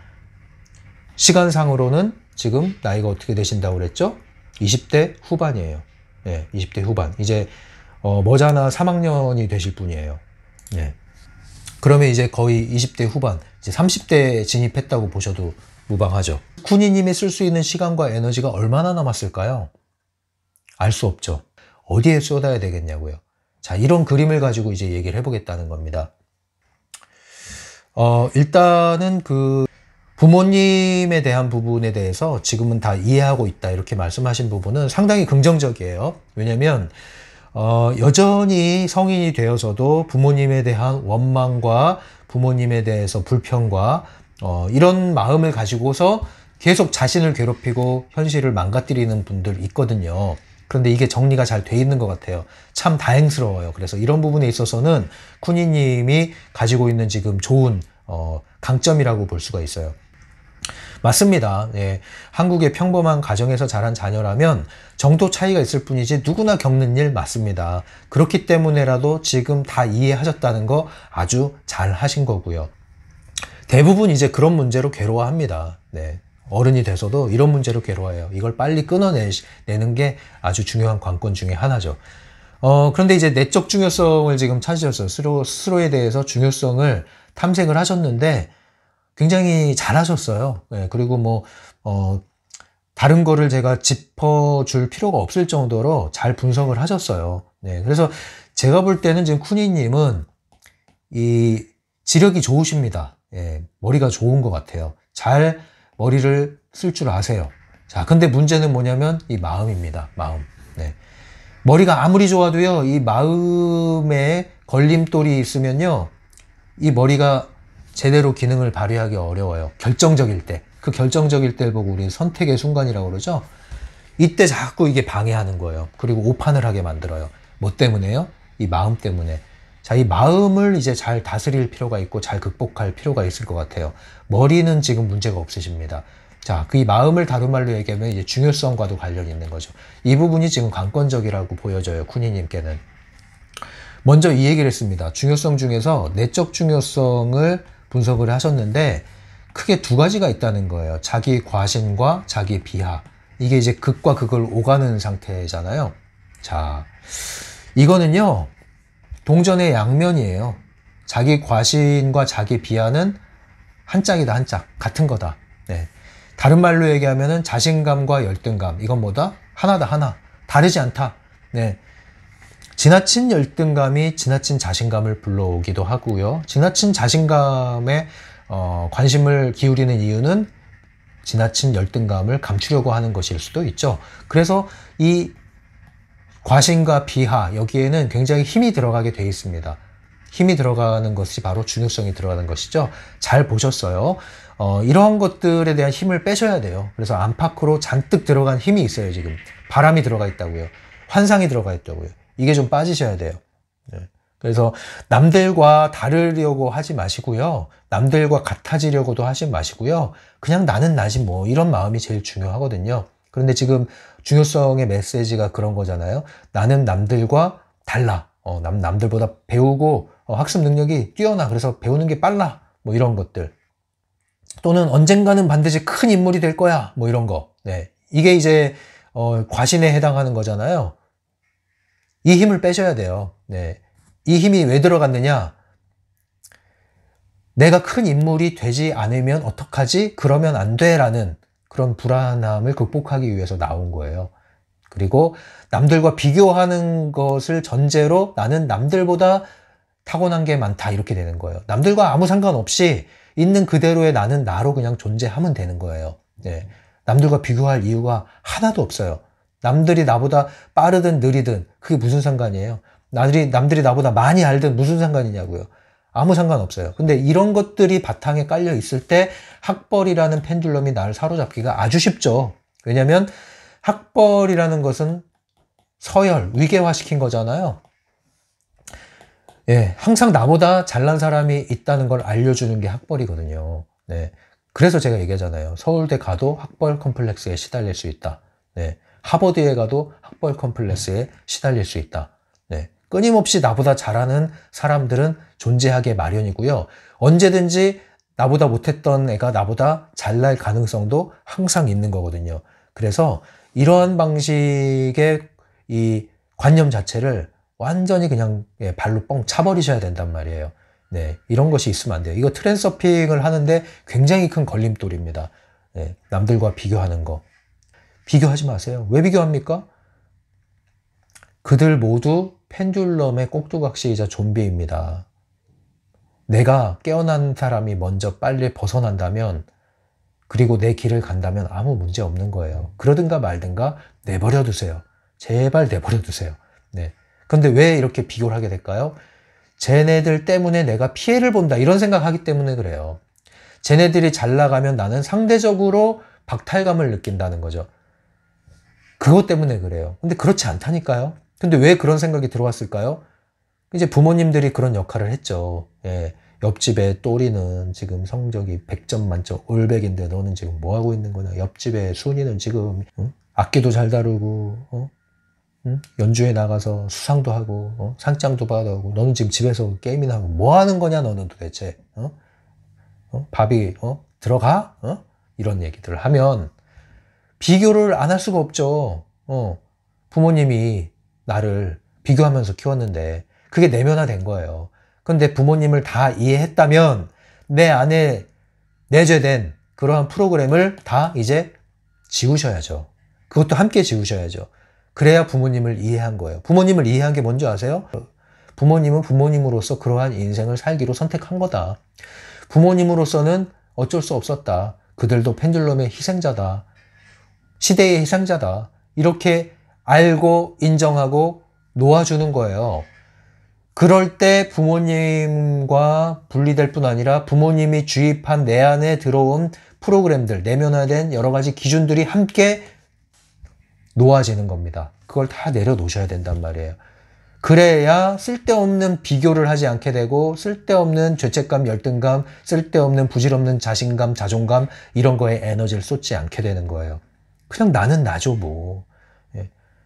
시간상으로는 지금 나이가 어떻게 되신다고 그랬죠? 20대 후반이에요. 네, 20대 후반. 이제 머지않아 3학년이 되실 분이에요. 네. 그러면 이제 거의 20대 후반, 이제 30대에 진입했다고 보셔도 무방하죠. 쿠니님이 쓸 수 있는 시간과 에너지가 얼마나 남았을까요? 알 수 없죠. 어디에 쏟아야 되겠냐고요. 자, 이런 그림을 가지고 이제 얘기를 해보겠다는 겁니다. 일단은 그 부모님에 대한 부분에 대해서 지금은 다 이해하고 있다 이렇게 말씀하신 부분은 상당히 긍정적이에요. 왜냐면 여전히 성인이 되어서도 부모님에 대한 원망과 부모님에 대해서 불평과 이런 마음을 가지고서 계속 자신을 괴롭히고 현실을 망가뜨리는 분들 있거든요. 그런데 이게 정리가 잘 돼 있는 것 같아요. 참 다행스러워요. 그래서 이런 부분에 있어서는 쿠니님이 가지고 있는 지금 좋은 강점이라고 볼 수가 있어요. 맞습니다. 예. 한국의 평범한 가정에서 자란 자녀라면 정도 차이가 있을 뿐이지 누구나 겪는 일 맞습니다. 그렇기 때문에라도 지금 다 이해하셨다는 거 아주 잘 하신 거고요. 대부분 이제 그런 문제로 괴로워합니다. 네. 어른이 돼서도 이런 문제로 괴로워해요. 이걸 빨리 끊어내는 게 아주 중요한 관건 중에 하나죠. 그런데 이제 내적 중요성을 지금 찾으셨어요. 스스로에 대해서 중요성을 탐색을 하셨는데 굉장히 잘하셨어요. 네, 그리고 다른 거를 제가 짚어줄 필요가 없을 정도로 잘 분석을 하셨어요. 네, 그래서 제가 볼 때는 지금 쿠니님은 이 지력이 좋으십니다. 예, 머리가 좋은 것 같아요. 잘 머리를 쓸 줄 아세요. 자, 근데 문제는 뭐냐면 이 마음입니다. 마음. 네. 머리가 아무리 좋아도요, 이 마음에 걸림돌이 있으면요, 이 머리가 제대로 기능을 발휘하기 어려워요. 결정적일 때. 그 결정적일 때를 보고 우리 선택의 순간이라고 그러죠. 이때 자꾸 이게 방해하는 거예요. 그리고 오판을 하게 만들어요. 뭐 때문에요? 이 마음 때문에. 자, 이 마음을 이제 잘 다스릴 필요가 있고 잘 극복할 필요가 있을 것 같아요. 머리는 지금 문제가 없으십니다. 자, 그 이 마음을 다른 말로 얘기하면 이제 중요성과도 관련이 있는 거죠. 이 부분이 지금 관건적이라고 보여져요. 쿠니님께는. 먼저 이 얘기를 했습니다. 중요성 중에서 내적 중요성을 분석을 하셨는데 크게 두 가지가 있다는 거예요. 자기 과신과 자기 비하. 이게 이제 극과 극을 오가는 상태잖아요. 자, 이거는요, 동전의 양면이에요. 자기 과신과 자기 비하는 한 짝이다, 한 짝. 같은 거다. 네. 다른 말로 얘기하면은 자신감과 열등감. 이건 뭐다? 하나다, 하나. 다르지 않다. 네. 지나친 열등감이 지나친 자신감을 불러오기도 하고요. 지나친 자신감에 관심을 기울이는 이유는 지나친 열등감을 감추려고 하는 것일 수도 있죠. 그래서 이 과신과 비하, 여기에는 굉장히 힘이 들어가게 되어 있습니다. 힘이 들어가는 것이 바로 중요성이 들어가는 것이죠. 잘 보셨어요. 이러한 것들에 대한 힘을 빼셔야 돼요. 그래서 안팎으로 잔뜩 들어간 힘이 있어요. 지금 바람이 들어가 있다고요. 환상이 들어가 있다고요. 이게 좀 빠지셔야 돼요. 네. 그래서 남들과 다르려고 하지 마시고요. 남들과 같아지려고도 하지 마시고요. 그냥 나는 나지 뭐, 이런 마음이 제일 중요하거든요. 그런데 지금 중요성의 메시지가 그런 거잖아요. 나는 남들과 달라. 남들보다 배우고 학습 능력이 뛰어나. 그래서 배우는 게 빨라. 뭐 이런 것들. 또는 언젠가는 반드시 큰 인물이 될 거야. 뭐 이런 거. 네. 이게 이제 과신에 해당하는 거잖아요. 이 힘을 빼셔야 돼요. 네. 이 힘이 왜 들어갔느냐? 내가 큰 인물이 되지 않으면 어떡하지? 그러면 안 돼. 라는 그런 불안함을 극복하기 위해서 나온 거예요. 그리고 남들과 비교하는 것을 전제로 나는 남들보다 타고난 게 많다. 이렇게 되는 거예요. 남들과 아무 상관없이 있는 그대로의 나는 나로 그냥 존재하면 되는 거예요. 네. 남들과 비교할 이유가 하나도 없어요. 남들이 나보다 빠르든 느리든 그게 무슨 상관이에요? 남들이 나보다 많이 알든 무슨 상관이냐고요. 아무 상관없어요. 근데 이런 것들이 바탕에 깔려 있을 때 학벌이라는 펜듈럼이 나를 사로잡기가 아주 쉽죠. 왜냐하면 학벌이라는 것은 서열, 위계화시킨 거잖아요. 예, 항상 나보다 잘난 사람이 있다는 걸 알려주는 게 학벌이거든요. 네. 그래서 제가 얘기하잖아요. 서울대 가도 학벌 컴플렉스에 시달릴 수 있다. 네. 하버드에 가도 학벌 컴플렉스에 시달릴 수 있다. 네. 끊임없이 나보다 잘하는 사람들은 존재하게 마련이고요. 언제든지 나보다 못했던 애가 나보다 잘날 가능성도 항상 있는 거거든요. 그래서 이러한 방식의 이 관념 자체를 완전히 그냥 발로 뻥 차버리셔야 된단 말이에요. 네, 이런 것이 있으면 안 돼요. 이거 트랜서핑을 하는데 굉장히 큰 걸림돌입니다. 네, 남들과 비교하는 거. 비교하지 마세요. 왜 비교합니까? 그들 모두 펜듈럼의 꼭두각시이자 좀비입니다. 내가 깨어난 사람이 먼저 빨리 벗어난다면, 그리고 내 길을 간다면 아무 문제 없는 거예요. 그러든가 말든가 내버려 두세요. 제발 내버려 두세요. 네. 근데 왜 이렇게 비교를 하게 될까요? 쟤네들 때문에 내가 피해를 본다, 이런 생각하기 때문에 그래요. 쟤네들이 잘 나가면 나는 상대적으로 박탈감을 느낀다는 거죠. 그것 때문에 그래요. 근데 그렇지 않다니까요. 근데 왜 그런 생각이 들어왔을까요? 이제 부모님들이 그런 역할을 했죠. 예. 옆집에 또리는 지금 성적이 100점 만점 올백인데 너는 지금 뭐 하고 있는 거냐. 옆집에 순이는 지금 악기도 잘 다루고 연주회 나가서 수상도 하고 상장도 받아오고 너는 지금 집에서 게임이나 하고 뭐 하는 거냐 너는 도대체. 밥이 들어가? 이런 얘기들을 하면 비교를 안 할 수가 없죠. 부모님이 나를 비교하면서 키웠는데 그게 내면화된 거예요. 근데 부모님을 다 이해했다면 내 안에 내재된 그러한 프로그램을 다 이제 지우셔야죠. 그것도 함께 지우셔야죠. 그래야 부모님을 이해한 거예요. 부모님을 이해한 게 뭔지 아세요? 부모님은 부모님으로서 그러한 인생을 살기로 선택한 거다. 부모님으로서는 어쩔 수 없었다. 그들도 펜듈럼의 희생자다. 시대의 희생자다. 이렇게 알고 인정하고 놓아주는 거예요. 그럴 때 부모님과 분리될 뿐 아니라 부모님이 주입한 내 안에 들어온 프로그램들, 내면화된 여러 가지 기준들이 함께 놓아지는 겁니다. 그걸 다 내려놓으셔야 된단 말이에요. 그래야 쓸데없는 비교를 하지 않게 되고 쓸데없는 죄책감, 열등감, 쓸데없는 부질없는 자신감, 자존감 이런 거에 에너지를 쏟지 않게 되는 거예요. 그냥 나는 나죠 뭐.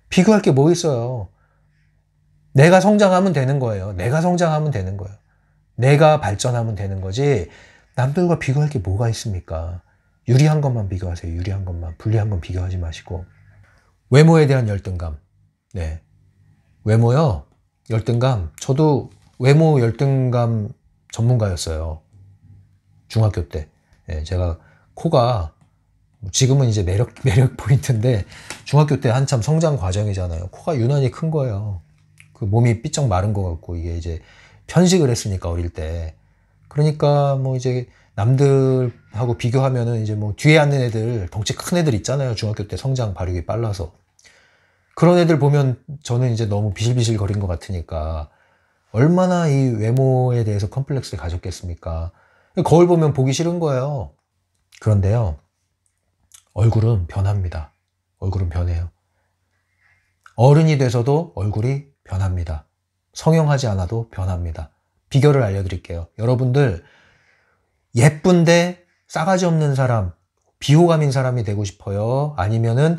비교할 게 뭐 있어요. 내가 성장하면 되는 거예요. 내가 성장하면 되는 거예요. 내가 발전하면 되는 거지 남들과 비교할 게 뭐가 있습니까? 유리한 것만 비교하세요. 유리한 것만. 불리한 건 비교하지 마시고. 외모에 대한 열등감. 네. 외모요. 열등감. 저도 외모 열등감 전문가였어요. 중학교 때. 네, 제가 코가 지금은 이제 매력 포인트인데 중학교 때 한참 성장 과정이잖아요. 코가 유난히 큰 거예요. 그 몸이 삐쩍 마른 것 같고 이게 이제 편식을 했으니까 어릴 때. 그러니까 뭐 이제 남들하고 비교하면은 이제 뭐 뒤에 앉는 애들 덩치 큰 애들 있잖아요. 중학교 때 성장 발육이 빨라서. 그런 애들 보면 저는 이제 너무 비실비실 거린 것 같으니까 얼마나 이 외모에 대해서 컴플렉스를 가졌겠습니까? 거울 보면 보기 싫은 거예요. 그런데요. 얼굴은 변합니다. 얼굴은 변해요. 어른이 돼서도 얼굴이 변합니다. 성형하지 않아도 변합니다. 비결을 알려드릴게요. 여러분들 예쁜데 싸가지 없는 사람, 비호감인 사람이 되고 싶어요? 아니면은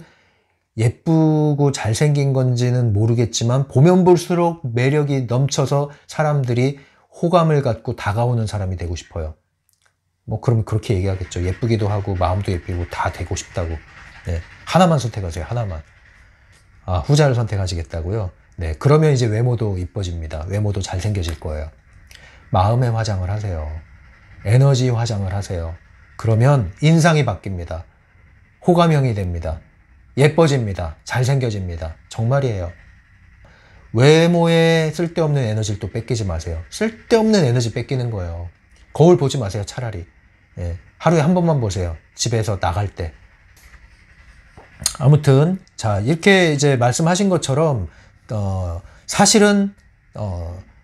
예쁘고 잘생긴 건지는 모르겠지만 보면 볼수록 매력이 넘쳐서 사람들이 호감을 갖고 다가오는 사람이 되고 싶어요? 뭐 그럼 그렇게 얘기하겠죠. 예쁘기도 하고 마음도 예쁘고 다 되고 싶다고. 네, 하나만 선택하세요. 하나만. 아, 후자를 선택하시겠다고요? 네, 그러면 이제 외모도 이뻐집니다. 외모도 잘생겨질 거예요. 마음의 화장을 하세요. 에너지 화장을 하세요. 그러면 인상이 바뀝니다. 호감형이 됩니다. 예뻐집니다. 잘생겨집니다. 정말이에요. 외모에 쓸데없는 에너지를 또 뺏기지 마세요. 쓸데없는 에너지 뺏기는 거예요. 거울 보지 마세요. 차라리. 예, 하루에 한 번만 보세요. 집에서 나갈 때. 아무튼 자, 이렇게 이제 말씀하신 것처럼 사실은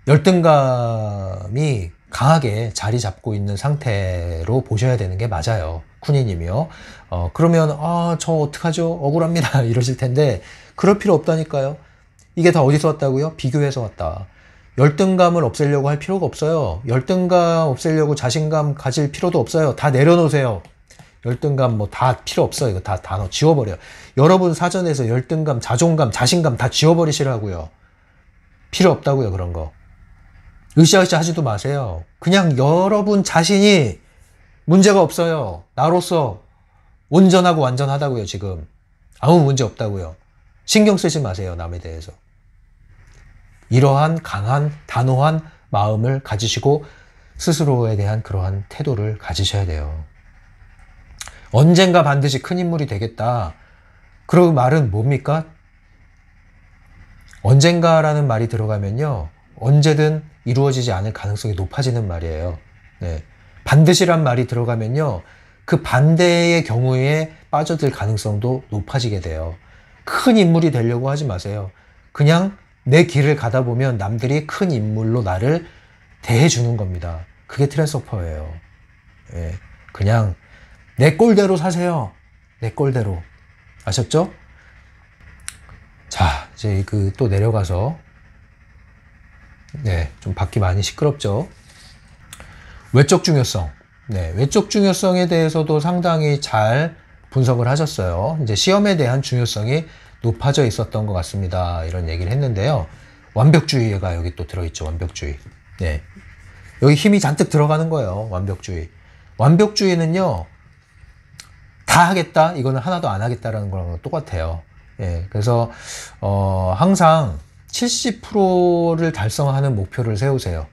열등감이 강하게 자리 잡고 있는 상태로 보셔야 되는 게 맞아요. 쿠니님이요. 그러면 저 어떡하죠? 억울합니다. 이러실 텐데 그럴 필요 없다니까요. 이게 다 어디서 왔다고요? 비교해서 왔다. 열등감을 없애려고 할 필요가 없어요. 열등감 없애려고 자신감 가질 필요도 없어요. 다 내려놓으세요. 열등감 뭐 다 필요 없어요. 이거 다 단어 지워버려요. 여러분 사전에서 열등감, 자존감, 자신감 다 지워버리시라고요. 필요 없다고요. 그런 거. 으쌰으쌰 하지도 마세요. 그냥 여러분 자신이 문제가 없어요. 나로서 온전하고 완전하다고요. 지금 아무 문제 없다고요. 신경 쓰지 마세요. 남에 대해서. 이러한 강한 단호한 마음을 가지시고 스스로에 대한 그러한 태도를 가지셔야 돼요. 언젠가 반드시 큰 인물이 되겠다. 그 말은 뭡니까? 언젠가라는 말이 들어가면요. 언제든 이루어지지 않을 가능성이 높아지는 말이에요. 네. 반드시란 말이 들어가면요. 그 반대의 경우에 빠져들 가능성도 높아지게 돼요. 큰 인물이 되려고 하지 마세요. 그냥 내 길을 가다 보면 남들이 큰 인물로 나를 대해주는 겁니다. 그게 트랜스오퍼예요. 예. 그냥 내 꼴대로 사세요. 내 꼴대로. 아셨죠? 자, 이제 또 내려가서 네, 좀 밖이 많이 시끄럽죠. 외적 중요성. 네, 외적 중요성에 대해서도 상당히 잘 분석을 하셨어요. 이제 시험에 대한 중요성이 높아져 있었던 것 같습니다. 이런 얘기를 했는데요. 완벽주의가 여기 또 들어있죠. 완벽주의. 네, 여기 힘이 잔뜩 들어가는 거예요. 완벽주의. 완벽주의는요. 다 하겠다. 이거는 하나도 안 하겠다라는 거랑 똑같아요. 예, 그래서 항상 70%를 달성하는 목표를 세우세요.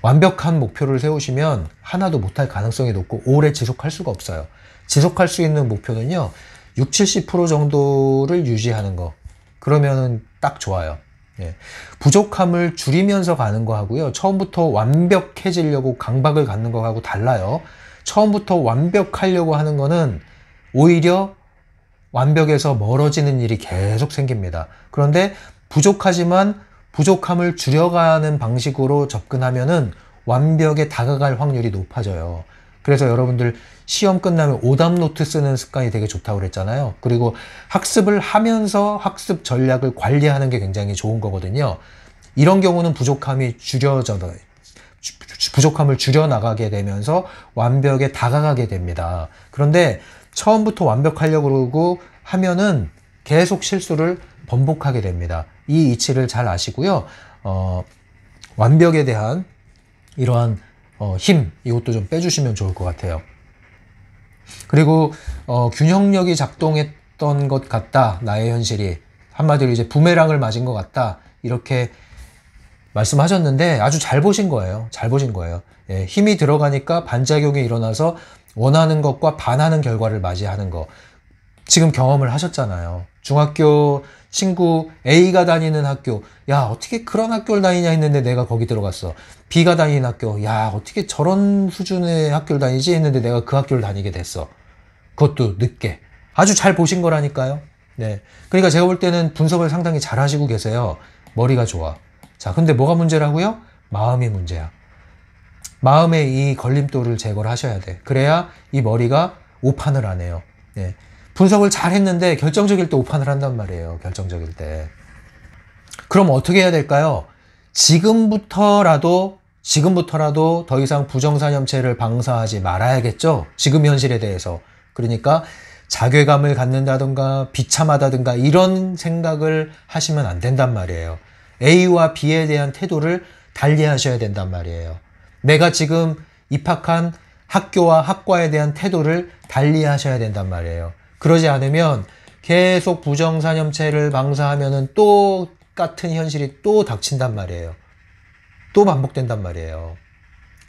완벽한 목표를 세우시면 하나도 못할 가능성이 높고 오래 지속할 수가 없어요. 지속할 수 있는 목표는요. 60, 70% 정도를 유지하는 거. 그러면은 딱 좋아요. 예. 부족함을 줄이면서 가는 거 하고요. 처음부터 완벽해지려고 강박을 갖는 거하고 달라요. 처음부터 완벽하려고 하는 거는 오히려 완벽에서 멀어지는 일이 계속 생깁니다. 그런데 부족하지만 부족함을 줄여가는 방식으로 접근하면은 완벽에 다가갈 확률이 높아져요. 그래서 여러분들 시험 끝나면 오답 노트 쓰는 습관이 되게 좋다고 그랬잖아요. 그리고 학습을 하면서 학습 전략을 관리하는 게 굉장히 좋은 거거든요. 이런 경우는 부족함을 줄여나가게 되면서 완벽에 다가가게 됩니다. 그런데 처음부터 완벽하려고 그러고 하면은 계속 실수를 번복하게 됩니다. 이 이치를 잘 아시고요. 완벽에 대한 이러한 힘, 이것도 좀 빼주시면 좋을 것 같아요. 그리고 균형력이 작동했던 것 같다. 나의 현실이. 한마디로 이제 부메랑을 맞은 것 같다. 이렇게 말씀하셨는데 아주 잘 보신 거예요. 잘 보신 거예요. 예, 힘이 들어가니까 반작용이 일어나서 원하는 것과 반하는 결과를 맞이하는 거. 지금 경험을 하셨잖아요. 중학교 친구 A가 다니는 학교, 야 어떻게 그런 학교를 다니냐 했는데 내가 거기 들어갔어. B가 다니는 학교, 야 어떻게 저런 수준의 학교를 다니지 했는데 내가 그 학교를 다니게 됐어. 그것도 늦게. 아주 잘 보신 거라니까요. 네, 그러니까 제가 볼 때는 분석을 상당히 잘 하시고 계세요. 머리가 좋아. 자, 근데 뭐가 문제라고요? 마음이 문제야. 마음의 이 걸림돌을 제거를 하셔야 돼. 그래야 이 머리가 오판을 안 해요. 네. 분석을 잘 했는데 결정적일 때 오판을 한단 말이에요. 결정적일 때. 그럼 어떻게 해야 될까요? 지금부터라도 더 이상 부정사념체를 방사하지 말아야겠죠? 지금 현실에 대해서. 그러니까 자괴감을 갖는다든가 비참하다든가 이런 생각을 하시면 안 된단 말이에요. A와 B에 대한 태도를 달리 하셔야 된단 말이에요. 내가 지금 입학한 학교와 학과에 대한 태도를 달리 하셔야 된단 말이에요. 그러지 않으면 계속 부정사념체를 방사하면은 똑같은 현실이 또 닥친단 말이에요. 또 반복된단 말이에요.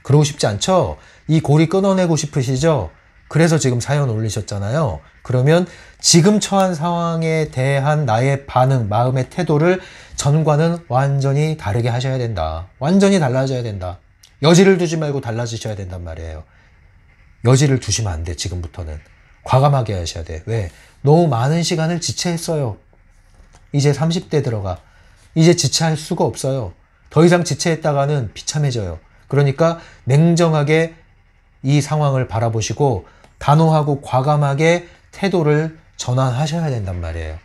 그러고 싶지 않죠? 이 고리 끊어내고 싶으시죠? 그래서 지금 사연 올리셨잖아요. 그러면 지금 처한 상황에 대한 나의 반응, 마음의 태도를 전과는 완전히 다르게 하셔야 된다. 완전히 달라져야 된다. 여지를 두지 말고 달라지셔야 된단 말이에요. 여지를 두시면 안 돼, 지금부터는. 과감하게 하셔야 돼. 왜? 너무 많은 시간을 지체했어요. 이제 30대 들어가. 이제 지체할 수가 없어요. 더 이상 지체했다가는 비참해져요. 그러니까 냉정하게 이 상황을 바라보시고 단호하고 과감하게 태도를 전환하셔야 된단 말이에요.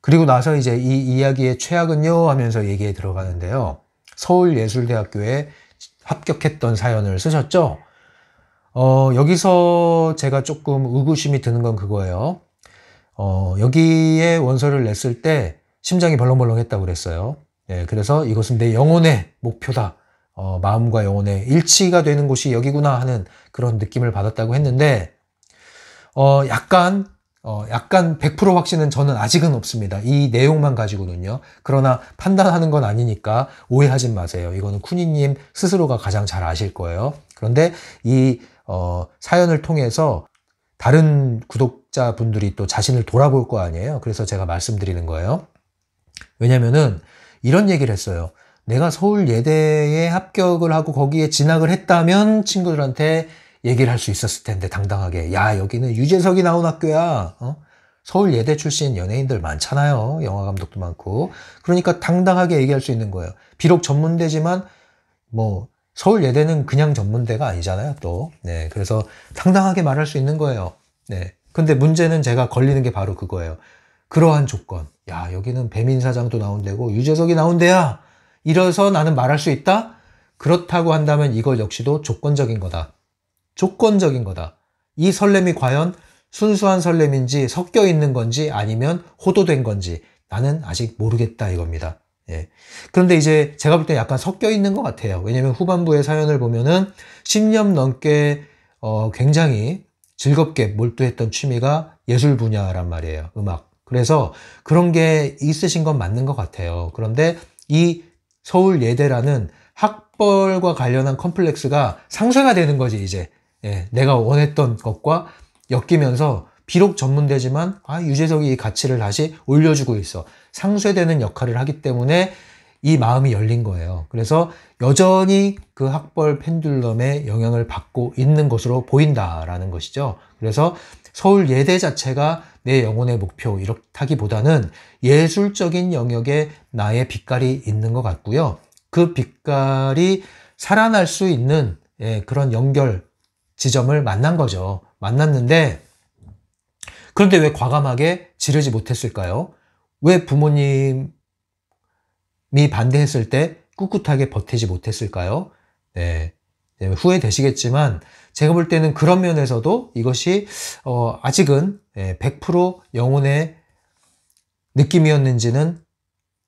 그리고 나서 이제 이 이야기의 최악은요 하면서 얘기에 들어가는데요. 서울예술대학교에 합격했던 사연을 쓰셨죠. 여기서 제가 조금 의구심이 드는 건 그거예요. 여기에 원서를 냈을 때 심장이 벌렁벌렁 했다고 그랬어요. 예, 그래서 이것은 내 영혼의 목표다. 마음과 영혼의 일치가 되는 곳이 여기구나 하는 그런 느낌을 받았다고 했는데, 약간 100% 확신은 저는 아직은 없습니다. 이 내용만 가지고는요. 그러나 판단하는 건 아니니까 오해하지 마세요. 이거는 쿠니님 스스로가 가장 잘 아실 거예요. 그런데 이 사연을 통해서 다른 구독자분들이 또 자신을 돌아볼 거 아니에요. 그래서 제가 말씀드리는 거예요. 왜냐면은 이런 얘기를 했어요. 내가 서울예대에 합격을 하고 거기에 진학을 했다면 친구들한테 얘기를 할 수 있었을 텐데 당당하게. 야, 여기는 유재석이 나온 학교야. 서울예대 출신 연예인들 많잖아요. 영화감독도 많고. 그러니까 당당하게 얘기할 수 있는 거예요. 비록 전문대지만 뭐 서울예대는 그냥 전문대가 아니잖아요, 또. 네, 그래서 당당하게 말할 수 있는 거예요. 네. 근데 문제는 제가 걸리는 게 바로 그거예요. 그러한 조건. 야, 여기는 배민 사장도 나온 데고 유재석이 나온 데야. 이래서 나는 말할 수 있다? 그렇다고 한다면 이걸 역시도 조건적인 거다. 조건적인 거다. 이 설렘이 과연 순수한 설렘인지 섞여 있는 건지 아니면 호도된 건지 나는 아직 모르겠다 이겁니다. 예. 그런데 이제 제가 볼 때 약간 섞여 있는 것 같아요. 왜냐면 후반부의 사연을 보면은 10년 넘게 굉장히 즐겁게 몰두했던 취미가 예술 분야란 말이에요. 음악. 그래서 그런 게 있으신 건 맞는 것 같아요. 그런데 이 서울예대라는 학벌과 관련한 컴플렉스가 상쇄가 되는 거지 이제. 예, 내가 원했던 것과 엮이면서 비록 전문대지만 유재석이 이 가치를 다시 올려주고 있어. 상쇄되는 역할을 하기 때문에 이 마음이 열린 거예요. 그래서 여전히 그 학벌 펜듈럼의 영향을 받고 있는 것으로 보인다라는 것이죠. 그래서 서울예대 자체가 내 영혼의 목표 이렇다기보다는 예술적인 영역에 나의 빛깔이 있는 것 같고요. 그 빛깔이 살아날 수 있는 그런 연결 지점을 만난 거죠. 만났는데 그런데 왜 과감하게 지르지 못했을까요? 왜 부모님이 반대했을 때 꿋꿋하게 버티지 못했을까요? 네, 후회되시겠지만 제가 볼 때는 그런 면에서도 이것이 아직은 100% 영혼의 느낌이었는지는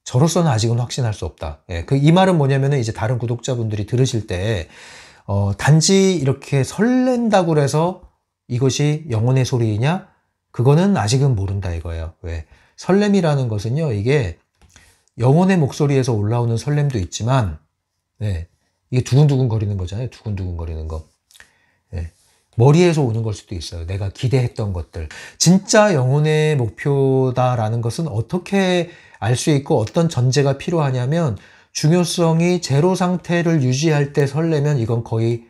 저로서는 아직은 확신할 수 없다. 이 말은 뭐냐면은 이제 다른 구독자분들이 들으실 때 단지 이렇게 설렌다고 해서 이것이 영혼의 소리이냐? 그거는 아직은 모른다 이거예요. 왜? 설렘이라는 것은요, 이게 영혼의 목소리에서 올라오는 설렘도 있지만, 이게 두근두근 거리는 거잖아요. 두근두근 거리는 거. 머리에서 오는 걸 수도 있어요. 내가 기대했던 것들. 진짜 영혼의 목표다라는 것은 어떻게 알 수 있고 어떤 전제가 필요하냐면 중요성이 제로 상태를 유지할 때 설레면 이건 거의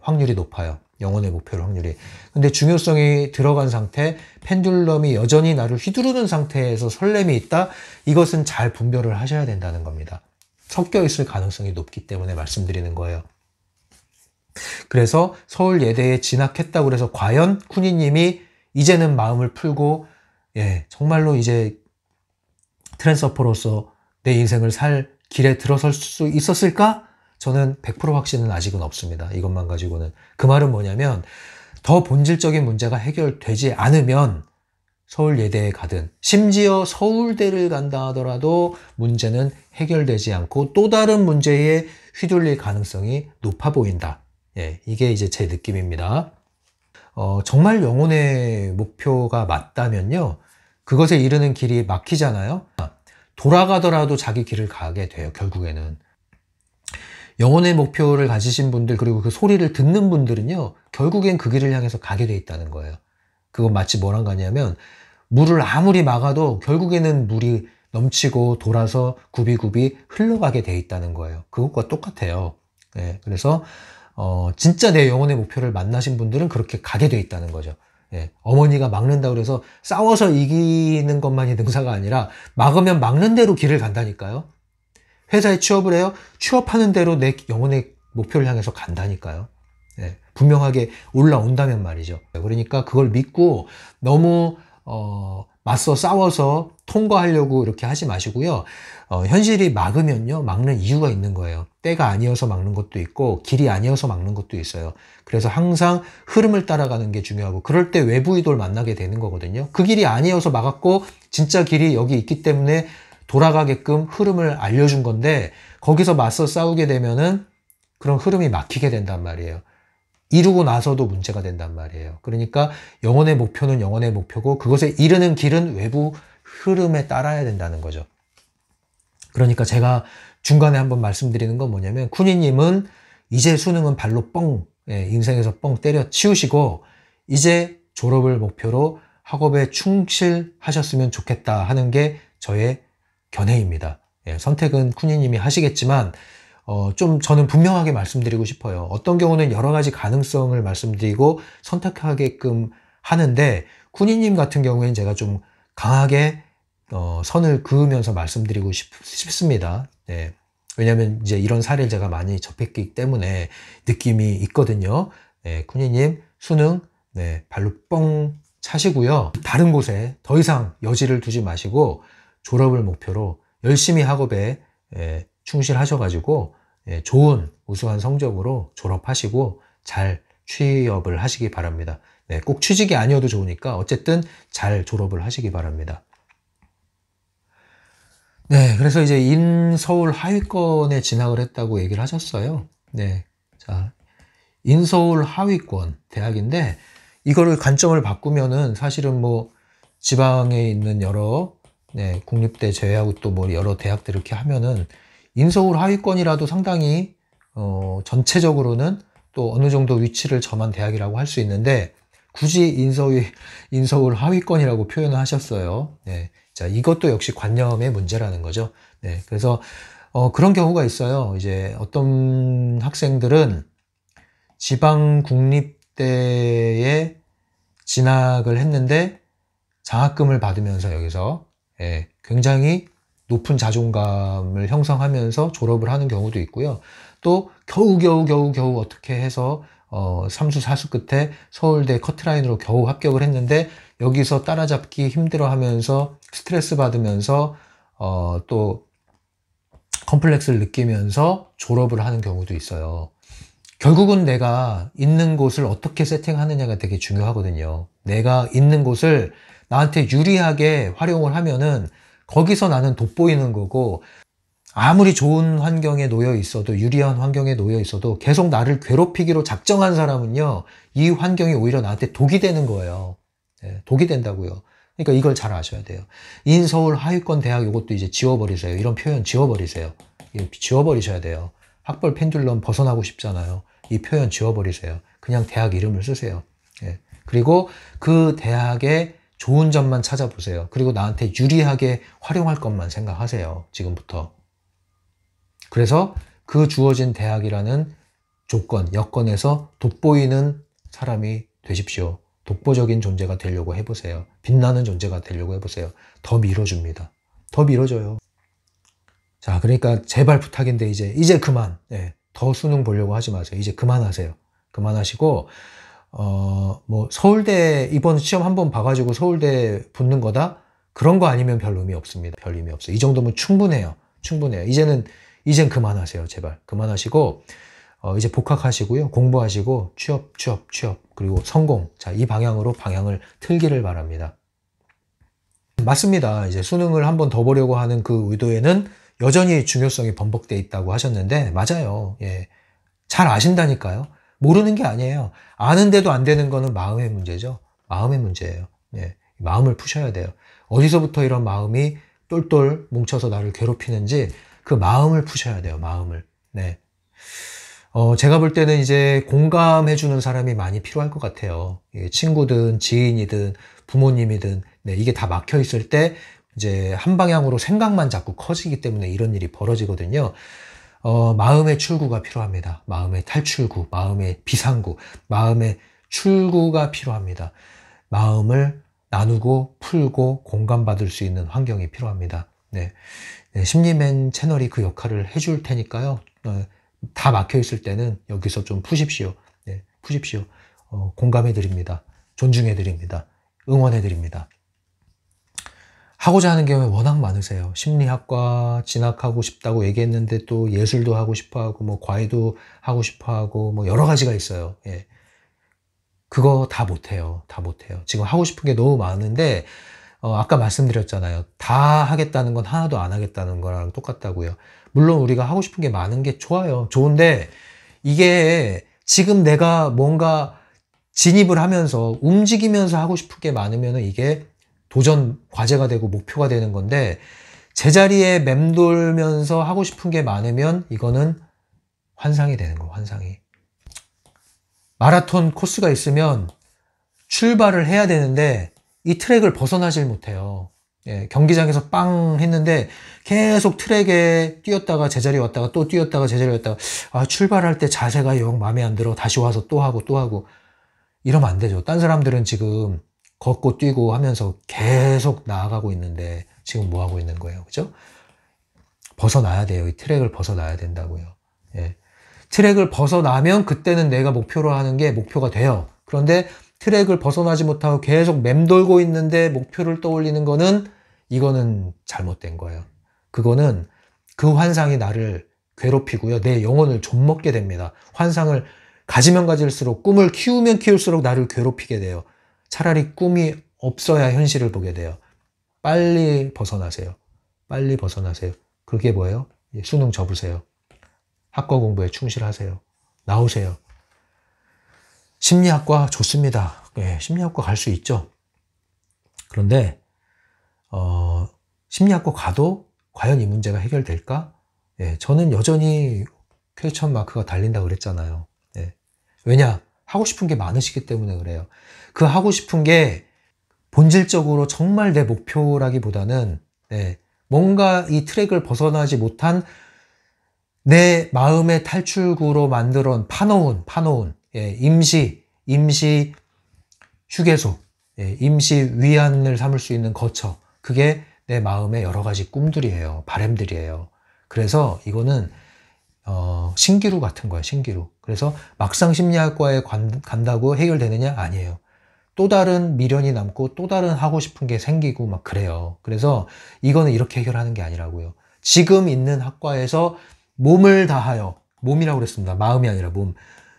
확률이 높아요. 영혼의 목표를 확률이. 근데 중요성이 들어간 상태, 펜듈럼이 여전히 나를 휘두르는 상태에서 설렘이 있다? 이것은 잘 분별을 하셔야 된다는 겁니다. 섞여 있을 가능성이 높기 때문에 말씀드리는 거예요. 그래서 서울예대에 진학했다고 해서 과연 쿠니님이 이제는 마음을 풀고 정말로 이제 트랜서퍼로서 내 인생을 살 길에 들어설 수 있었을까? 저는 100% 확신은 아직은 없습니다. 이것만 가지고는. 그 말은 뭐냐면 더 본질적인 문제가 해결되지 않으면 서울예대에 가든 심지어 서울대를 간다 하더라도 문제는 해결되지 않고 또 다른 문제에 휘둘릴 가능성이 높아 보인다. 이게 이제 제 느낌입니다. 정말 영혼의 목표가 맞다면요. 그것에 이르는 길이 막히잖아요. 돌아가더라도 자기 길을 가게 돼요. 결국에는. 영혼의 목표를 가지신 분들 그리고 그 소리를 듣는 분들은요. 결국엔 그 길을 향해서 가게 돼 있다는 거예요. 그건 마치 뭐랑 같냐면 물을 아무리 막아도 결국에는 물이 넘치고 돌아서 굽이굽이 흘러가게 돼 있다는 거예요. 그것과 똑같아요. 그래서 진짜 내 영혼의 목표를 만나신 분들은 그렇게 가게 돼 있다는 거죠. 어머니가 막는다고 해서 싸워서 이기는 것만이 능사가 아니라 막으면 막는 대로 길을 간다니까요. 회사에 취업을 해요. 취업하는 대로 내 영혼의 목표를 향해서 간다니까요. 분명하게 올라온다면 말이죠. 그러니까 그걸 믿고 너무 맞서 싸워서 통과하려고 이렇게 하지 마시고요. 현실이 막으면요, 막는 이유가 있는 거예요. 때가 아니어서 막는 것도 있고 길이 아니어서 막는 것도 있어요. 그래서 항상 흐름을 따라가는 게 중요하고, 그럴 때 외부 이도를 만나게 되는 거거든요. 그 길이 아니어서 막았고 진짜 길이 여기 있기 때문에 돌아가게끔 흐름을 알려준 건데, 거기서 맞서 싸우게 되면은 그런 흐름이 막히게 된단 말이에요. 이루고 나서도 문제가 된단 말이에요. 그러니까 영혼의 목표는 영혼의 목표고, 그것에 이르는 길은 외부 흐름에 따라야 된다는 거죠. 그러니까 제가 중간에 한번 말씀드리는 건 뭐냐면, 쿠니님은 이제 수능은 발로 뻥, 인생에서 뻥 때려 치우시고 이제 졸업을 목표로 학업에 충실하셨으면 좋겠다 하는 게 저의 견해입니다. 선택은 쿠니님이 하시겠지만 좀 저는 분명하게 말씀드리고 싶어요. 어떤 경우는 여러 가지 가능성을 말씀드리고 선택하게끔 하는데, 쿠니님 같은 경우에는 제가 좀 강하게 선을 그으면서 말씀드리고 싶습니다. 네. 왜냐하면 이제 이런 사례를 제가 많이 접했기 때문에 느낌이 있거든요. 네, 쿠니님 수능 발로 뻥 차시고요. 다른 곳에 더 이상 여지를 두지 마시고 졸업을 목표로 열심히 학업에 충실하셔가지고 좋은 우수한 성적으로 졸업하시고 잘 취업을 하시기 바랍니다. 꼭 취직이 아니어도 좋으니까 어쨌든 잘 졸업을 하시기 바랍니다. 그래서 이제 인서울 하위권에 진학을 했다고 얘기를 하셨어요. 자, 인서울 하위권 대학인데, 이거를 관점을 바꾸면은 사실은 뭐 지방에 있는 여러 국립대 제외하고 또 뭐 여러 대학들 이렇게 하면은 인서울 하위권이라도 상당히 전체적으로는 또 어느 정도 위치를 점한 대학이라고 할 수 있는데, 굳이 인서울 하위권이라고 표현을 하셨어요. 자, 이것도 역시 관념의 문제라는 거죠. 그래서 그런 경우가 있어요. 이제 어떤 학생들은 지방 국립대에 진학을 했는데 장학금을 받으면서 여기서 굉장히 높은 자존감을 형성하면서 졸업을 하는 경우도 있고요. 또 겨우 어떻게 해서 3수 4수 끝에 서울대 커트라인으로 겨우 합격을 했는데, 여기서 따라잡기 힘들어하면서 스트레스 받으면서 또 컴플렉스를 느끼면서 졸업을 하는 경우도 있어요. 결국은 내가 있는 곳을 어떻게 세팅하느냐가 되게 중요하거든요. 내가 있는 곳을 나한테 유리하게 활용을 하면은 거기서 나는 돋보이는 거고, 아무리 좋은 환경에 놓여 있어도, 유리한 환경에 놓여 있어도 계속 나를 괴롭히기로 작정한 사람은요, 이 환경이 오히려 나한테 독이 되는 거예요. 독이 된다고요. 그러니까 이걸 잘 아셔야 돼요. 인서울 하위권 대학, 이것도 이제 지워버리세요. 이런 표현 지워버리세요. 지워버리셔야 돼요. 학벌 펜듈럼 벗어나고 싶잖아요. 이 표현 지워버리세요. 그냥 대학 이름을 쓰세요. 그리고 그 대학의 좋은 점만 찾아보세요. 그리고 나한테 유리하게 활용할 것만 생각하세요. 지금부터. 그래서 그 주어진 대학이라는 조건, 여건에서 돋보이는 사람이 되십시오. 독보적인 존재가 되려고 해보세요. 빛나는 존재가 되려고 해보세요. 더 밀어줍니다. 더 밀어줘요. 자, 그러니까 제발 부탁인데 이제 그만. 더 수능 보려고 하지 마세요. 이제 그만하세요. 그만하시고 뭐 서울대 이번 시험 한번 봐가지고 서울대 붙는 거다? 그런 거 아니면 별 의미 없습니다. 별 의미 없어요. 이 정도면 충분해요. 충분해요. 이젠 그만하세요. 제발 그만하시고 이제 복학하시고요. 공부하시고 취업 그리고 성공. 자, 이 방향으로 방향을 틀기를 바랍니다. 맞습니다. 이제 수능을 한번 더 보려고 하는 그 의도에는 여전히 중요성이 번복돼 있다고 하셨는데, 맞아요. 잘 아신다니까요. 모르는 게 아니에요. 아는데도 안 되는 거는 마음의 문제죠. 마음의 문제예요. 마음을 푸셔야 돼요. 어디서부터 이런 마음이 똘똘 뭉쳐서 나를 괴롭히는지 그 마음을 푸셔야 돼요. 마음을. 제가 볼 때는 이제 공감해주는 사람이 많이 필요할 것 같아요. 친구든 지인이든 부모님이든 이게 다 막혀 있을 때 이제 한 방향으로 생각만 자꾸 커지기 때문에 이런 일이 벌어지거든요. 마음의 출구가 필요합니다. 마음의 탈출구, 마음의 비상구, 마음의 출구가 필요합니다. 마음을 나누고 풀고 공감받을 수 있는 환경이 필요합니다. 심리맨 채널이 그 역할을 해줄 테니까요. 다 막혀 있을 때는 여기서 좀 푸십시오. 푸십시오. 공감해 드립니다. 존중해 드립니다. 응원해 드립니다. 하고자 하는 게 워낙 많으세요. 심리학과 진학하고 싶다고 얘기했는데 또 예술도 하고 싶어 하고 뭐 과외도 하고 싶어 하고 뭐 여러 가지가 있어요. 예. 그거 다 못해요. 다 못해요. 지금 하고 싶은 게 너무 많은데 아까 말씀드렸잖아요. 다 하겠다는 건 하나도 안 하겠다는 거랑 똑같다고요. 물론 우리가 하고 싶은 게 많은 게 좋아요. 좋은데 이게 지금 내가 뭔가 진입을 하면서 움직이면서 하고 싶은 게 많으면 이게 도전 과제가 되고 목표가 되는 건데 제자리에 맴돌면서 하고 싶은 게 많으면 이거는 환상이 되는 거예요. 환상이. 마라톤 코스가 있으면 출발을 해야 되는데 이 트랙을 벗어나질 못해요. 예, 경기장에서 빵 했는데 계속 트랙에 뛰었다가 제자리에 왔다가 또 뛰었다가 제자리에 왔다가 출발할 때 자세가 영 마음에 안 들어 다시 와서 또 하고 또 하고 이러면 안 되죠. 딴 사람들은 지금 걷고 뛰고 하면서 계속 나아가고 있는데 지금 뭐 하고 있는 거예요. 그죠? 벗어나야 돼요. 이 트랙을 벗어나야 된다고요. 예. 트랙을 벗어나면 그때는 내가 목표로 하는 게 목표가 돼요. 그런데 트랙을 벗어나지 못하고 계속 맴돌고 있는데 목표를 떠올리는 거는 이거는 잘못된 거예요. 그거는 그 환상이 나를 괴롭히고요. 내 영혼을 좀먹게 됩니다. 환상을 가지면 가질수록 꿈을 키우면 키울수록 나를 괴롭히게 돼요. 차라리 꿈이 없어야 현실을 보게 돼요. 빨리 벗어나세요. 빨리 벗어나세요. 그게 뭐예요? 수능 접으세요. 학과 공부에 충실하세요. 나오세요. 심리학과 좋습니다. 네, 심리학과 갈 수 있죠. 그런데 심리학과 가도 과연 이 문제가 해결될까? 네, 저는 여전히 퀘스천 마크가 달린다고 그랬잖아요. 네. 왜냐? 하고 싶은 게 많으시기 때문에 그래요. 그 하고 싶은 게 본질적으로 정말 내 목표라기보다는 뭔가 이 트랙을 벗어나지 못한 내 마음의 탈출구로 파놓은 임시 휴게소, 임시 위안을 삼을 수 있는 거처, 그게 내 마음의 여러 가지 꿈들이에요. 바람들이에요. 그래서 이거는 신기루 같은 거예요. 신기루. 그래서 막상 심리학과에 간다고 해결되느냐? 아니에요. 또 다른 미련이 남고 또 다른 하고 싶은 게 생기고 막 그래요. 그래서 이거는 이렇게 해결하는 게 아니라고요. 지금 있는 학과에서 몸을 다하여, 몸이라고 그랬습니다. 마음이 아니라 몸.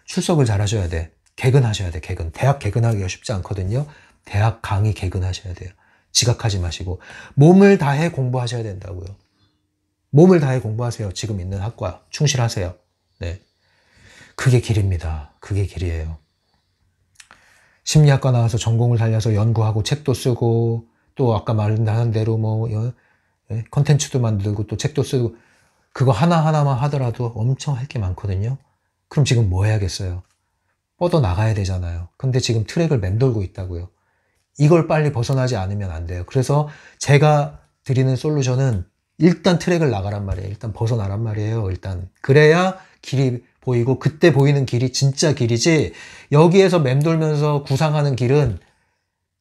출석을 잘 하셔야 돼. 개근하셔야 돼. 개근. 대학 개근하기가 쉽지 않거든요. 대학 강의 개근하셔야 돼요. 지각하지 마시고 몸을 다해 공부하셔야 된다고요. 몸을 다해 공부하세요. 지금 있는 학과 충실하세요. 네, 그게 길입니다. 그게 길이에요. 심리학과 나와서 전공을 살려서 연구하고 책도 쓰고 또 아까 말한 대로 뭐 컨텐츠도 만들고 또 책도 쓰고 그거 하나하나만 하더라도 엄청 할 게 많거든요. 그럼 지금 뭐 해야겠어요? 뻗어 나가야 되잖아요. 근데 지금 트랙을 맴돌고 있다고요. 이걸 빨리 벗어나지 않으면 안 돼요. 그래서 제가 드리는 솔루션은 일단 트랙을 나가란 말이에요. 일단 벗어나란 말이에요. 일단 그래야 길이 보이고 그때 보이는 길이 진짜 길이지 여기에서 맴돌면서 구상하는 길은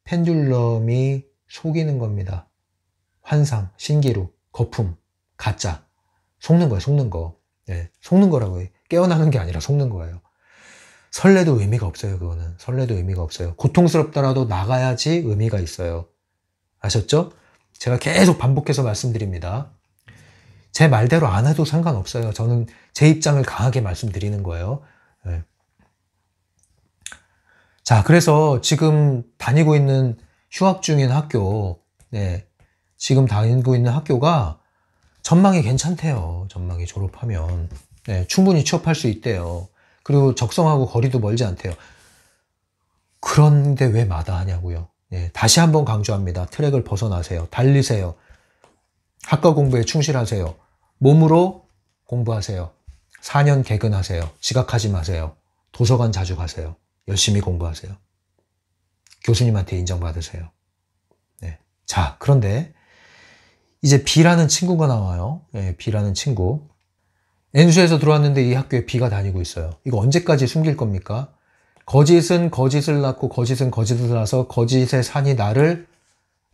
펜듈럼이 속이는 겁니다. 환상, 신기루, 거품, 가짜 속는 거예요. 속는 거. 네, 속는 거라고요. 깨어나는 게 아니라 속는 거예요. 설레도 의미가 없어요. 그거는 설레도 의미가 없어요. 고통스럽더라도 나가야지 의미가 있어요. 아셨죠? 제가 계속 반복해서 말씀드립니다. 제 말대로 안 해도 상관없어요. 저는 제 입장을 강하게 말씀드리는 거예요. 네. 자, 그래서 지금 다니고 있는 휴학 중인 학교, 지금 다니고 있는 학교가 전망이 괜찮대요. 전망이 졸업하면 충분히 취업할 수 있대요. 그리고 적성하고 거리도 멀지 않대요. 그런데 왜 마다하냐고요. 다시 한번 강조합니다. 트랙을 벗어나세요. 달리세요. 학과 공부에 충실하세요. 몸으로 공부하세요. 4년 개근하세요. 지각하지 마세요. 도서관 자주 가세요. 열심히 공부하세요. 교수님한테 인정받으세요. 자, 그런데 이제 B라는 친구가 나와요. B라는 친구. N수에서 들어왔는데 이 학교에 B가 다니고 있어요. 이거 언제까지 숨길 겁니까? 거짓은 거짓을 낳고 거짓은 거짓을 낳아서 거짓의 산이 나를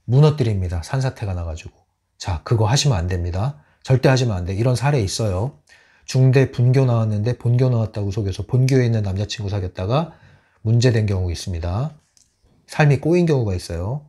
무너뜨립니다. 산사태가 나가지고. 자, 그거 하시면 안 됩니다. 절대 하시면 안 돼. 이런 사례 있어요. 중대 분교 나왔는데 본교 나왔다고 속여서 본교에 있는 남자친구 사귀었다가 문제된 경우가 있습니다. 삶이 꼬인 경우가 있어요.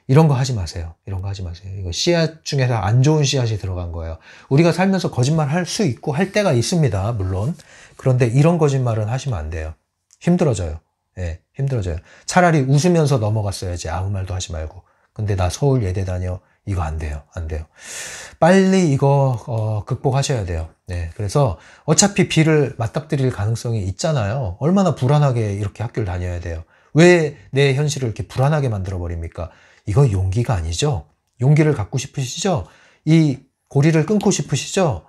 이런 거 하지 마세요. 이런 거 하지 마세요. 이거 씨앗 중에서 안 좋은 씨앗이 들어간 거예요. 우리가 살면서 거짓말 할 수 있고 할 때가 있습니다. 물론. 그런데 이런 거짓말은 하시면 안 돼요. 힘들어져요. 예, 힘들어져요. 차라리 웃으면서 넘어갔어야지. 아무 말도 하지 말고. 근데 나 서울 예대 다녀. 이거 안 돼요. 안 돼요. 빨리 이거 극복하셔야 돼요. 네, 그래서 어차피 B를 맞닥뜨릴 가능성이 있잖아요. 얼마나 불안하게 이렇게 학교를 다녀야 돼요. 왜 내 현실을 이렇게 불안하게 만들어 버립니까? 이거 용기가 아니죠. 용기를 갖고 싶으시죠? 이 고리를 끊고 싶으시죠?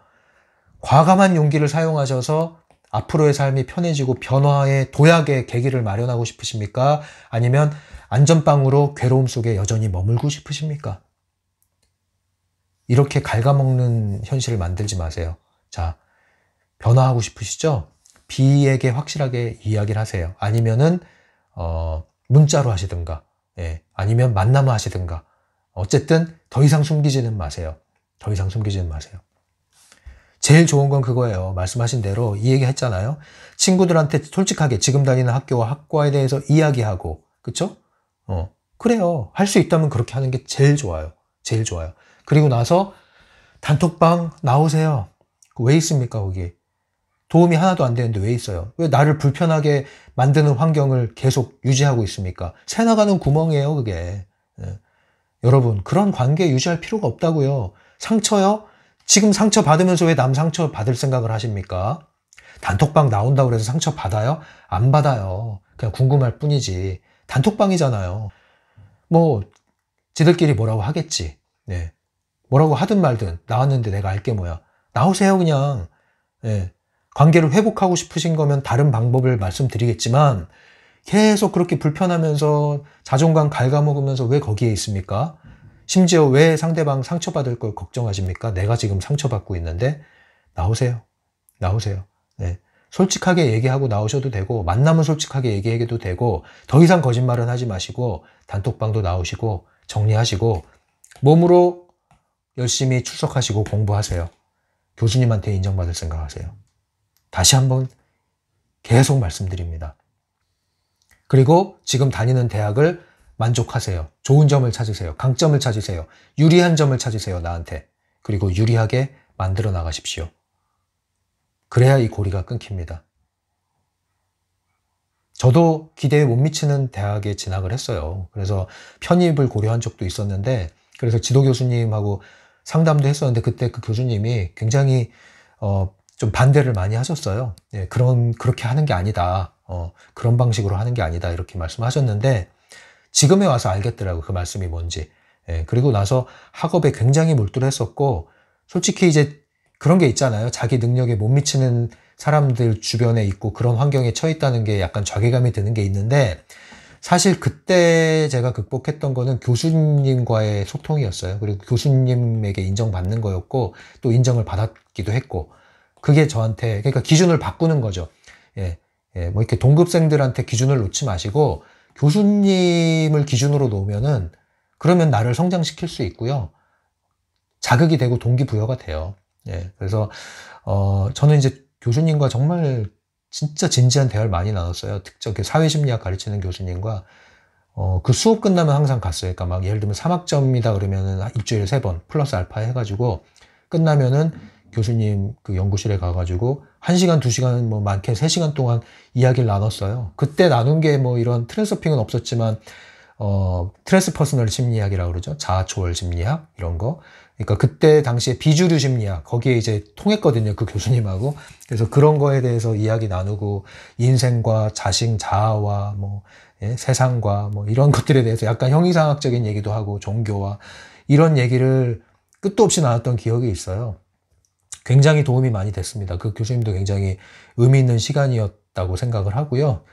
과감한 용기를 사용하셔서 앞으로의 삶이 편해지고 변화의 도약의 계기를 마련하고 싶으십니까? 아니면 안전빵으로 괴로움 속에 여전히 머물고 싶으십니까? 이렇게 갉아먹는 현실을 만들지 마세요. 자, 변화하고 싶으시죠? B에게 확실하게 이야기를 하세요. 아니면은 문자로 하시든가, 예, 아니면 만나면 하시든가. 어쨌든 더 이상 숨기지는 마세요. 더 이상 숨기지는 마세요. 제일 좋은 건 그거예요. 말씀하신 대로 이 얘기 했잖아요. 친구들한테 솔직하게 지금 다니는 학교와 학과에 대해서 이야기하고, 그쵸? 그래요. 할 수 있다면 그렇게 하는 게 제일 좋아요. 제일 좋아요. 그리고 나서 단톡방 나오세요. 왜 있습니까, 거기? 도움이 하나도 안 되는데 왜 있어요? 왜 나를 불편하게 만드는 환경을 계속 유지하고 있습니까? 새 나가는 구멍이에요, 그게. 예. 여러분, 그런 관계 유지할 필요가 없다고요. 상처요? 지금 상처 받으면서 왜 남 상처 받을 생각을 하십니까? 단톡방 나온다고 해서 상처 받아요? 안 받아요. 그냥 궁금할 뿐이지. 단톡방이잖아요. 뭐 지들끼리 뭐라고 하겠지. 네. 뭐라고 하든 말든 나왔는데 내가 알게 뭐야. 나오세요, 그냥. 네. 관계를 회복하고 싶으신 거면 다른 방법을 말씀드리겠지만 계속 그렇게 불편하면서 자존감 갉아먹으면서 왜 거기에 있습니까? 심지어 왜 상대방 상처받을 걸 걱정하십니까? 내가 지금 상처받고 있는데 나오세요. 나오세요. 네. 솔직하게 얘기하고 나오셔도 되고 만나면 솔직하게 얘기해도 되고 더 이상 거짓말은 하지 마시고 단톡방도 나오시고 정리하시고 몸으로 열심히 출석하시고 공부하세요. 교수님한테 인정받을 생각하세요. 다시 한번 계속 말씀드립니다. 그리고 지금 다니는 대학을 만족하세요. 좋은 점을 찾으세요. 강점을 찾으세요. 유리한 점을 찾으세요, 나한테. 그리고 유리하게 만들어 나가십시오. 그래야 이 고리가 끊깁니다. 저도 기대에 못 미치는 대학에 진학을 했어요. 그래서 편입을 고려한 적도 있었는데 그래서 지도 교수님하고 상담도 했었는데 그때 그 교수님이 굉장히 좀 반대를 많이 하셨어요. 예, 그렇게 하는 게 아니다. 그런 방식으로 하는 게 아니다. 이렇게 말씀하셨는데 지금에 와서 알겠더라고요. 그 말씀이 뭔지. 예, 그리고 나서 학업에 굉장히 몰두했었고 솔직히 이제 그런 게 있잖아요. 자기 능력에 못 미치는 사람들 주변에 있고 그런 환경에 처해 있다는 게 약간 자괴감이 드는 게 있는데 사실 그때 제가 극복했던 거는 교수님과의 소통이었어요. 그리고 교수님에게 인정받는 거였고 또 인정을 받았기도 했고 그게 저한테 그러니까 기준을 바꾸는 거죠. 예, 예, 뭐 이렇게 동급생들한테 기준을 놓지 마시고 교수님을 기준으로 놓으면은 그러면 나를 성장시킬 수 있고요. 자극이 되고 동기부여가 돼요. 예, 그래서 저는 이제 교수님과 정말 진짜 진지한 대화를 많이 나눴어요. 특히 사회심리학 가르치는 교수님과 그 수업 끝나면 항상 갔어요. 그러니까 막 예를 들면 3학점이다 그러면은 일주일에 3번 플러스 알파 해가지고 끝나면은 교수님 그 연구실에 가가지고 1시간, 2시간, 뭐 많게 3시간 동안 이야기를 나눴어요. 그때 나눈 게 뭐 이런 트랜스서핑은 없었지만 트랜스퍼스널 심리학이라고 그러죠. 자아초월 심리학 이런 거. 그러니까 그때 당시에 비주류 심리학 거기에 이제 통했거든요. 그 교수님하고. 그래서 그런 거에 대해서 이야기 나누고 인생과 자식 자아와 뭐 예, 세상과 뭐 이런 것들에 대해서 약간 형이상학적인 얘기도 하고 종교와 이런 얘기를 끝도 없이 나눴던 기억이 있어요. 굉장히 도움이 많이 됐습니다. 그 교수님도 굉장히 의미 있는 시간이었다고 생각을 하고요.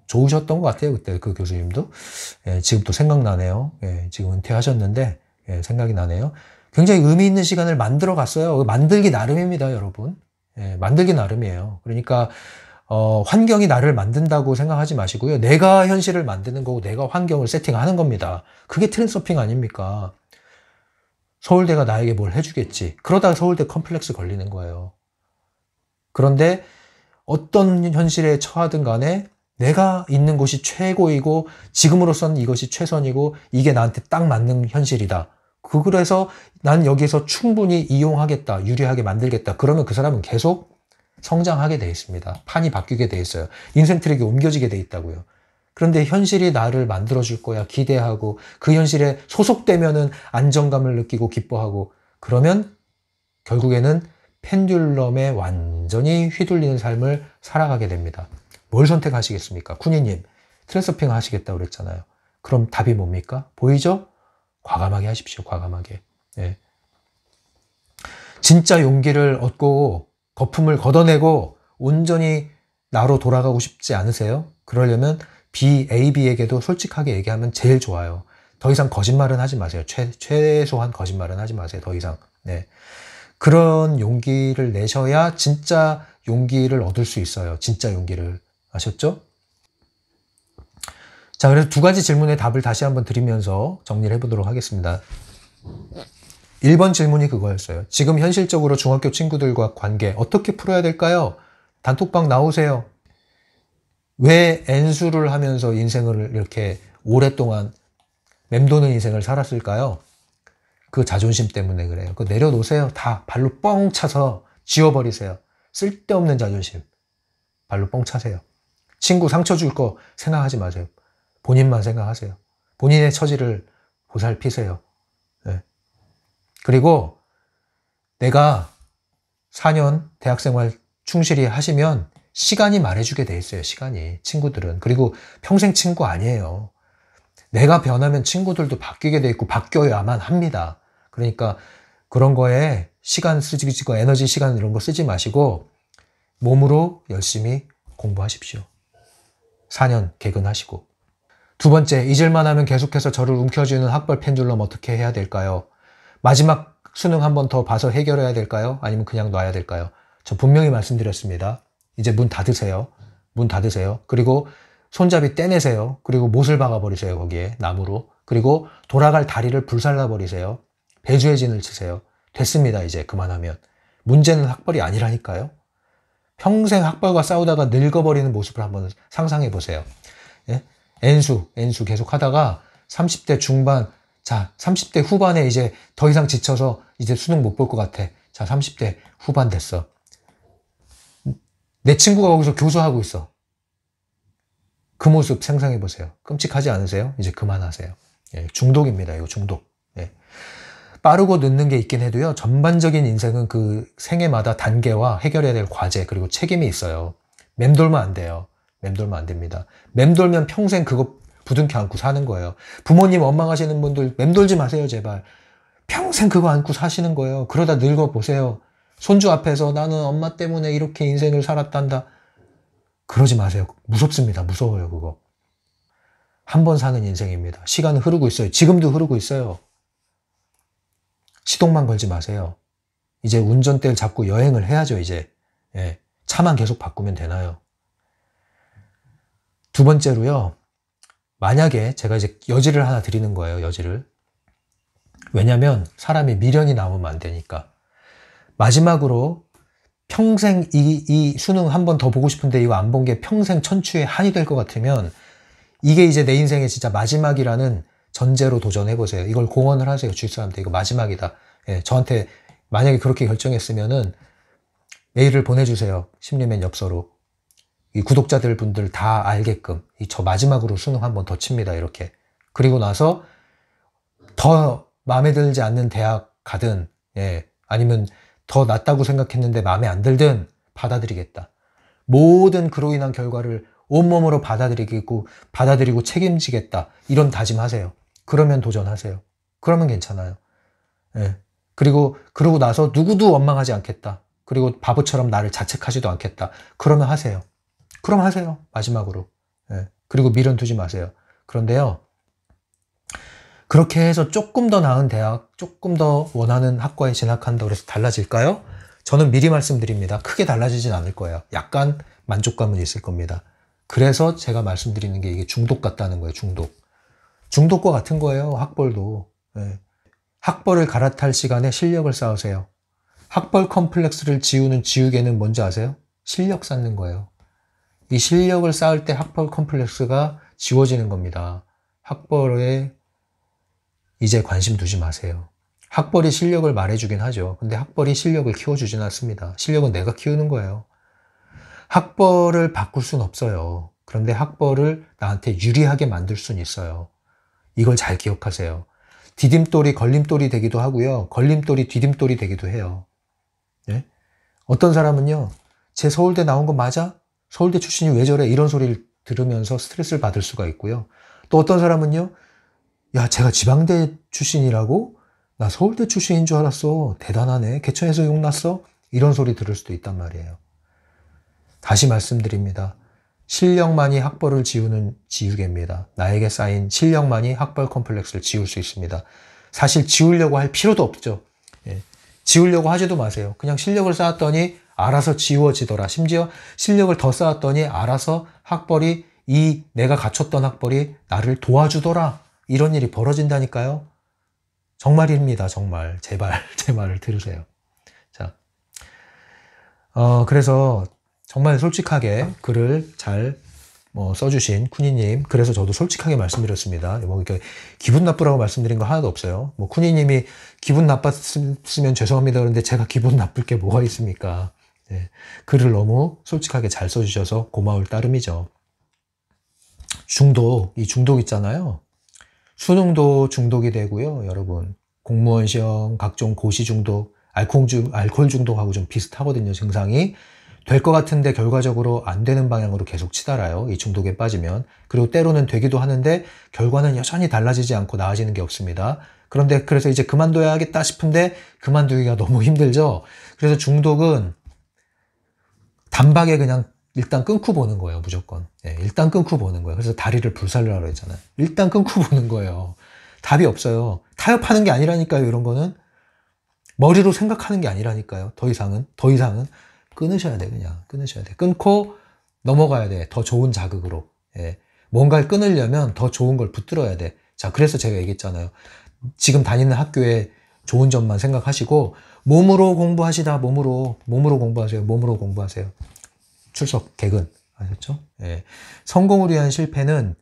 좋으셨던 것 같아요. 그때 그 교수님도. 예, 지금 또 생각나네요. 예, 지금 은퇴하셨는데 예, 생각이 나네요. 굉장히 의미 있는 시간을 만들어 갔어요. 만들기 나름입니다, 여러분. 예, 만들기 나름이에요. 그러니까 환경이 나를 만든다고 생각하지 마시고요. 내가 현실을 만드는 거고 내가 환경을 세팅하는 겁니다. 그게 트랜스서핑 아닙니까? 서울대가 나에게 뭘 해주겠지. 그러다가 서울대 컴플렉스 걸리는 거예요. 그런데 어떤 현실에 처하든 간에 내가 있는 곳이 최고이고 지금으로서는 이것이 최선이고 이게 나한테 딱 맞는 현실이다. 그래서 난 여기서 충분히 이용하겠다. 유리하게 만들겠다. 그러면 그 사람은 계속 성장하게 돼 있습니다. 판이 바뀌게 돼 있어요. 인생 트랙이 옮겨지게 돼 있다고요. 그런데 현실이 나를 만들어줄 거야 기대하고 그 현실에 소속되면은 안정감을 느끼고 기뻐하고 그러면 결국에는 펜듈럼에 완전히 휘둘리는 삶을 살아가게 됩니다. 뭘 선택하시겠습니까? 쿠니님, 트랜서핑 하시겠다고 그랬잖아요. 그럼 답이 뭡니까? 보이죠? 과감하게 하십시오. 과감하게. 네. 진짜 용기를 얻고 거품을 걷어내고 온전히 나로 돌아가고 싶지 않으세요? 그러려면 AB에게도 솔직하게 얘기하면 제일 좋아요. 더 이상 거짓말은 하지 마세요. 최소한 거짓말은 하지 마세요. 더 이상. 네. 그런 용기를 내셔야 진짜 용기를 얻을 수 있어요. 진짜 용기를. 아셨죠? 자, 그래서 두 가지 질문의 답을 다시 한번 드리면서 정리를 해보도록 하겠습니다. 1번 질문이 그거였어요. 지금 현실적으로 중학교 친구들과 관계 어떻게 풀어야 될까요? 단톡방 나오세요. 왜 N수를 하면서 인생을 이렇게 오랫동안 맴도는 인생을 살았을까요? 그 자존심 때문에 그래요. 그거 내려놓으세요. 다 발로 뻥 차서 지워버리세요. 쓸데없는 자존심. 발로 뻥 차세요. 친구 상처 줄 거 생각하지 마세요. 본인만 생각하세요. 본인의 처지를 보살피세요. 네. 그리고 내가 4년 대학생활 충실히 하시면 시간이 말해주게 돼 있어요. 시간이. 친구들은. 그리고 평생 친구 아니에요. 내가 변하면 친구들도 바뀌게 돼 있고 바뀌어야만 합니다. 그러니까 그런 거에 시간 쓰지 고 에너지 시간 이런 거 쓰지 마시고 몸으로 열심히 공부하십시오. 4년 개근하시고. 두 번째, 잊을만 하면 계속해서 저를 움켜쥐는 학벌 펜듈럼 어떻게 해야 될까요? 마지막 수능 한 번 더 봐서 해결해야 될까요? 아니면 그냥 놔야 될까요? 저 분명히 말씀드렸습니다. 이제 문 닫으세요. 문 닫으세요. 그리고 손잡이 떼내세요. 그리고 못을 박아버리세요. 거기에 나무로. 그리고 돌아갈 다리를 불살라버리세요. 배주의 진을 치세요. 됐습니다. 이제 그만하면. 문제는 학벌이 아니라니까요. 평생 학벌과 싸우다가 늙어버리는 모습을 한번 상상해 보세요. 예? N수 계속 하다가 30대 중반, 자, 30대 후반에 이제 더 이상 지쳐서 이제 수능 못 볼 것 같아. 자, 30대 후반 됐어. 내 친구가 거기서 교수하고 있어. 그 모습 상상해 보세요. 끔찍하지 않으세요? 이제 그만하세요. 예, 중독입니다. 이거 중독. 예. 빠르고 늦는 게 있긴 해도요. 전반적인 인생은 그 생애마다 단계와 해결해야 될 과제 그리고 책임이 있어요. 맴돌면 안 돼요. 맴돌면 안 됩니다. 맴돌면 평생 그거 부둥켜 안고 사는 거예요. 부모님 원망하시는 분들 맴돌지 마세요. 제발. 평생 그거 안고 사시는 거예요. 그러다 늙어 보세요. 손주 앞에서 나는 엄마 때문에 이렇게 인생을 살았단다. 그러지 마세요. 무섭습니다. 무서워요. 그거. 한 번 사는 인생입니다. 시간은 흐르고 있어요. 지금도 흐르고 있어요. 시동만 걸지 마세요. 이제 운전대를 잡고 여행을 해야죠. 이제. 예. 차만 계속 바꾸면 되나요? 두 번째로요. 만약에 제가 이제 여지를 하나 드리는 거예요. 여지를. 왜냐면 사람이 미련이 남으면 안 되니까. 마지막으로 평생 이 수능 한 번 더 보고 싶은데 이거 안 본 게 평생 천추의 한이 될 것 같으면 이게 이제 내 인생의 진짜 마지막이라는 전제로 도전해보세요. 이걸 공언을 하세요. 주위 사람한테 이거 마지막이다. 예, 저한테 만약에 그렇게 결정했으면은 메일을 보내주세요. 심리맨 엽서로. 이 구독자들 분들 다 알게끔 저 마지막으로 수능 한 번 더 칩니다. 이렇게. 그리고 나서 더 마음에 들지 않는 대학 가든 예, 아니면 더 낫다고 생각했는데 마음에 안 들든 받아들이겠다. 모든 그로 인한 결과를 온몸으로 받아들이고 책임지겠다. 이런 다짐하세요. 그러면 도전하세요. 그러면 괜찮아요. 예. 그러고 나서 누구도 원망하지 않겠다. 그리고 바보처럼 나를 자책하지도 않겠다. 그러면 하세요. 그럼 하세요. 마지막으로. 예. 그리고 미련 두지 마세요. 그런데요. 그렇게 해서 조금 더 나은 대학, 조금 더 원하는 학과에 진학한다고 해서 달라질까요? 저는 미리 말씀드립니다. 크게 달라지진 않을 거예요. 약간 만족감은 있을 겁니다. 그래서 제가 말씀드리는 게 이게 중독 같다는 거예요. 중독과 같은 거예요. 학벌도. 네. 학벌을 갈아탈 시간에 실력을 쌓으세요. 학벌 컴플렉스를 지우개는 뭔지 아세요? 실력 쌓는 거예요. 이 실력을 쌓을 때 학벌 컴플렉스가 지워지는 겁니다. 학벌에 이제 관심 두지 마세요. 학벌이 실력을 말해주긴 하죠. 근데 학벌이 실력을 키워주진 않습니다. 실력은 내가 키우는 거예요. 학벌을 바꿀 순 없어요. 그런데 학벌을 나한테 유리하게 만들 순 있어요. 이걸 잘 기억하세요. 디딤돌이 걸림돌이 되기도 하고요. 걸림돌이 디딤돌이 되기도 해요. 네? 어떤 사람은요. 쟤 서울대 나온 거 맞아? 서울대 출신이 왜 저래? 이런 소리를 들으면서 스트레스를 받을 수가 있고요. 또 어떤 사람은요. 야, 제가 지방대 출신이라고? 나 서울대 출신인 줄 알았어. 대단하네. 개천에서 욕났어? 이런 소리 들을 수도 있단 말이에요. 다시 말씀드립니다. 실력만이 학벌을 지우는 지우개입니다. 나에게 쌓인 실력만이 학벌 컴플렉스를 지울 수 있습니다. 사실 지우려고 할 필요도 없죠. 예. 지우려고 하지도 마세요. 그냥 실력을 쌓았더니 알아서 지워지더라. 심지어 실력을 더 쌓았더니 알아서 학벌이 내가 갖췄던 학벌이 나를 도와주더라. 이런 일이 벌어진다니까요. 정말입니다. 정말. 제발 제 말을 들으세요. 자, 그래서 정말 솔직하게 글을 잘 써주신 쿠니님, 그래서 저도 솔직하게 말씀드렸습니다. 뭐 이렇게 기분 나쁘라고 말씀드린 거 하나도 없어요. 뭐 쿠니님이 기분 나빴으면 죄송합니다. 그런데 제가 기분 나쁠 게 뭐가 있습니까? 네. 글을 너무 솔직하게 잘 써주셔서 고마울 따름이죠. 이 중독 있잖아요. 수능도 중독이 되고요, 여러분. 공무원 시험, 각종 고시 중독, 알코올 중독하고 좀 비슷하거든요, 증상이. 될 것 같은데 결과적으로 안 되는 방향으로 계속 치달아요. 이 중독에 빠지면. 그리고 때로는 되기도 하는데 결과는 여전히 달라지지 않고 나아지는 게 없습니다. 그래서 이제 그만둬야겠다 싶은데 그만두기가 너무 힘들죠. 그래서 중독은 단박에 그냥 일단 끊고 보는 거예요, 무조건. 예, 일단 끊고 보는 거예요. 그래서 다리를 불살르라고 했잖아요. 일단 끊고 보는 거예요. 답이 없어요. 타협하는 게 아니라니까요, 이런 거는. 머리로 생각하는 게 아니라니까요. 더 이상은. 끊으셔야 돼, 그냥. 끊으셔야 돼. 끊고 넘어가야 돼. 더 좋은 자극으로. 예. 뭔가를 끊으려면 더 좋은 걸 붙들어야 돼. 자, 그래서 제가 얘기했잖아요. 지금 다니는 학교에 좋은 점만 생각하시고, 몸으로 공부하시다, 몸으로 공부하세요. 몸으로 공부하세요. 출석, 개근. 아셨죠? 예. 성공을 위한 실패는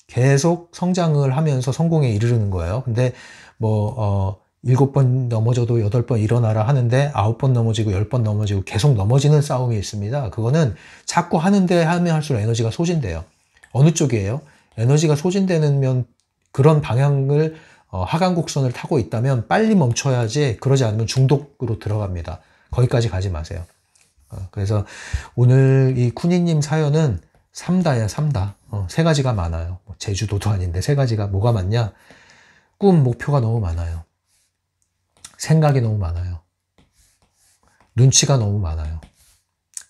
계속 성장을 하면서 성공에 이르는 거예요. 근데 7번 넘어져도 8번 일어나라 하는데 9번 넘어지고 10번 넘어지고 계속 넘어지는 싸움이 있습니다. 그거는 자꾸 하는데 하면 할수록 에너지가 소진돼요. 어느 쪽이에요? 에너지가 소진되면 그런 방향을 하강 곡선을 타고 있다면 빨리 멈춰야지, 그러지 않으면 중독으로 들어갑니다. 거기까지 가지 마세요. 그래서 오늘 이 쿠니님 사연은 3다야, 3다. 3가지가 많아요. 제주도도 아닌데 3가지가 뭐가 많냐? 꿈, 목표가 너무 많아요. 생각이 너무 많아요. 눈치가 너무 많아요.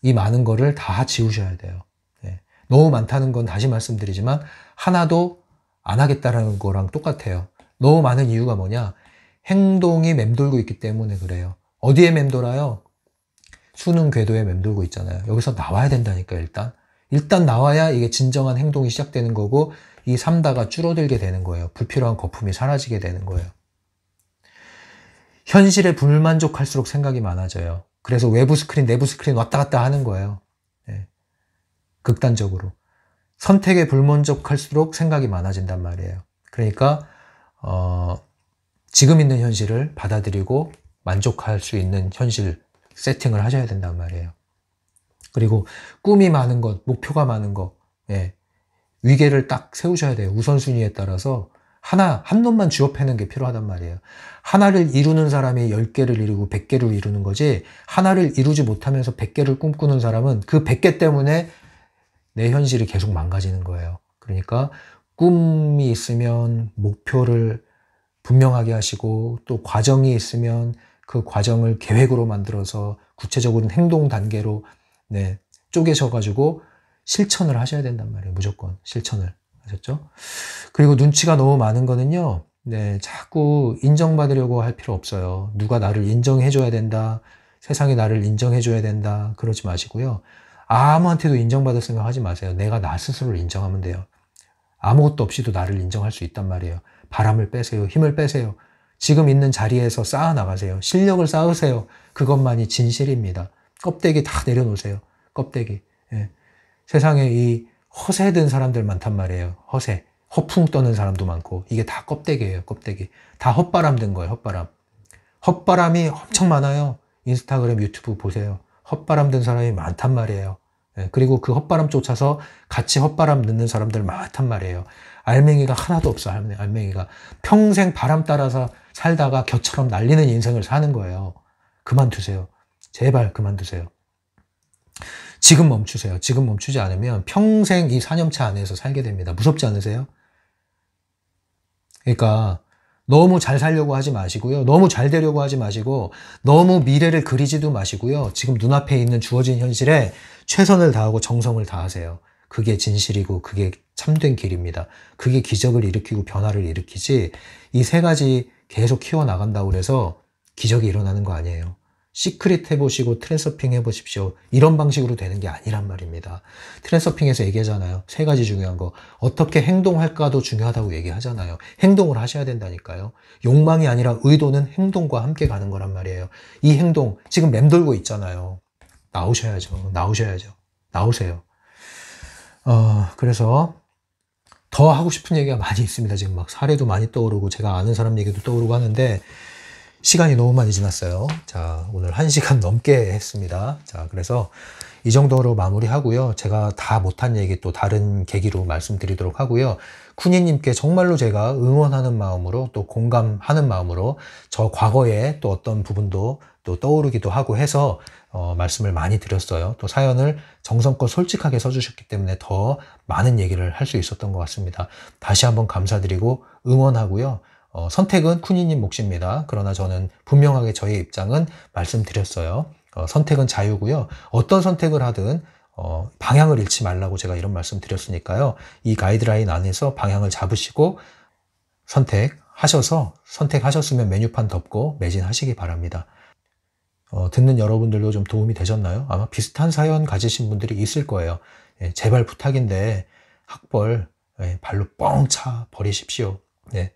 이 많은 거를 다 지우셔야 돼요. 예. 너무 많다는 건 다시 말씀드리지만 하나도 안 하겠다라는 거랑 똑같아요. 너무 많은 이유가 뭐냐? 행동이 맴돌고 있기 때문에 그래요. 어디에 맴돌아요? 수능 궤도에 맴돌고 있잖아요. 여기서 나와야 된다니까요, 일단 나와야 이게 진정한 행동이 시작되는 거고, 이 3다가 줄어들게 되는 거예요. 불필요한 거품이 사라지게 되는 거예요. 현실에 불만족할수록 생각이 많아져요. 그래서 외부 스크린, 내부 스크린 왔다 갔다 하는 거예요. 네. 극단적으로. 선택에 불만족할수록 생각이 많아진단 말이에요. 그러니까 지금 있는 현실을 받아들이고 만족할 수 있는 현실 세팅을 하셔야 된단 말이에요. 그리고 꿈이 많은 것, 목표가 많은 것, 예. 위계를 딱 세우셔야 돼요. 우선순위에 따라서 한 놈만 쥐어패는 게 필요하단 말이에요. 하나를 이루는 사람이 10개를 이루고 100개를 이루는 거지, 하나를 이루지 못하면서 100개를 꿈꾸는 사람은 그 100개 때문에 내 현실이 계속 망가지는 거예요. 그러니까 꿈이 있으면 목표를 분명하게 하시고, 또 과정이 있으면 그 과정을 계획으로 만들어서 구체적으로 행동 단계로 쪼개셔가지고 실천을 하셔야 된단 말이에요. 무조건 실천을. 아셨죠? 그리고 눈치가 너무 많은 거는요, 자꾸 인정받으려고 할 필요 없어요. 누가 나를 인정해줘야 된다, 세상이 나를 인정해줘야 된다, 그러지 마시고요. 아무한테도 인정받을 생각 하지 마세요. 내가 나 스스로를 인정하면 돼요. 아무것도 없이도 나를 인정할 수 있단 말이에요. 바람을 빼세요. 힘을 빼세요. 지금 있는 자리에서 쌓아 나가세요. 실력을 쌓으세요. 그것만이 진실입니다. 껍데기 다 내려놓으세요. 껍데기. 예. 세상에 이 허세된 사람들 많단 말이에요. 허풍 떠는 사람도 많고, 이게 다 껍데기예요, 껍데기. 다 헛바람 든 거예요, 헛바람. 헛바람이 엄청 많아요. 인스타그램, 유튜브 보세요. 헛바람 든 사람이 많단 말이에요. 그리고 그 헛바람 쫓아서 같이 헛바람 넣는 사람들 많단 말이에요. 알맹이가 하나도 없어, 알맹이가. 평생 바람 따라서 살다가 겨처럼 날리는 인생을 사는 거예요. 그만두세요. 제발 그만두세요. 지금 멈추세요. 지금 멈추지 않으면 평생 이 사념차 안에서 살게 됩니다. 무섭지 않으세요? 그러니까 너무 잘 살려고 하지 마시고요. 너무 잘 되려고 하지 마시고, 너무 미래를 그리지도 마시고요. 지금 눈앞에 있는 주어진 현실에 최선을 다하고 정성을 다하세요. 그게 진실이고 그게 참된 길입니다. 그게 기적을 일으키고 변화를 일으키지, 이 세 가지 계속 키워나간다고 그래서 기적이 일어나는 거 아니에요. 시크릿 해보시고 트랜서핑 해보십시오. 이런 방식으로 되는 게 아니란 말입니다. 트랜서핑에서 얘기하잖아요. 세 가지 중요한 거. 어떻게 행동할까도 중요하다고 얘기하잖아요. 행동을 하셔야 된다니까요. 욕망이 아니라 의도는 행동과 함께 가는 거란 말이에요. 이 행동, 지금 맴돌고 있잖아요. 나오셔야죠. 나오셔야죠. 나오세요. 그래서 더 하고 싶은 얘기가 많이 있습니다. 지금 막 사례도 많이 떠오르고 제가 아는 사람 얘기도 떠오르고 하는데 시간이 너무 많이 지났어요. 자, 오늘 1시간 넘게 했습니다. 자, 그래서 이 정도로 마무리하고요. 제가 다 못한 얘기 또 다른 계기로 말씀드리도록 하고요. 쿠니님께 정말로 제가 응원하는 마음으로, 또 공감하는 마음으로, 저 과거에 또 어떤 부분도 또 떠오르기도 하고 해서 말씀을 많이 드렸어요. 또 사연을 정성껏 솔직하게 써주셨기 때문에 더 많은 얘기를 할 수 있었던 것 같습니다. 다시 한번 감사드리고 응원하고요. 선택은 쿠니님 몫입니다. 그러나 저는 분명하게 저의 입장은 말씀드렸어요. 선택은 자유고요. 어떤 선택을 하든 방향을 잃지 말라고 제가 이런 말씀 드렸으니까요. 이 가이드라인 안에서 방향을 잡으시고 선택하셨으면 메뉴판 덮고 매진하시기 바랍니다. 듣는 여러분들도 좀 도움이 되셨나요? 아마 비슷한 사연 가지신 분들이 있을 거예요. 제발 부탁인데 학벌 발로 뻥 차 버리십시오. 네.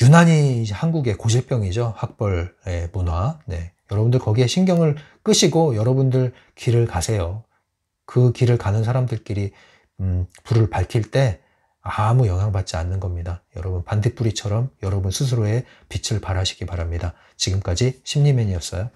유난히 한국의 고질병이죠. 학벌 문화. 네. 여러분들 거기에 신경을 끄시고 여러분들 길을 가세요. 그 길을 가는 사람들끼리 불을 밝힐 때 아무 영향받지 않는 겁니다. 여러분 반딧불이처럼 여러분 스스로의 빛을 발하시기 바랍니다. 지금까지 심리맨이었어요.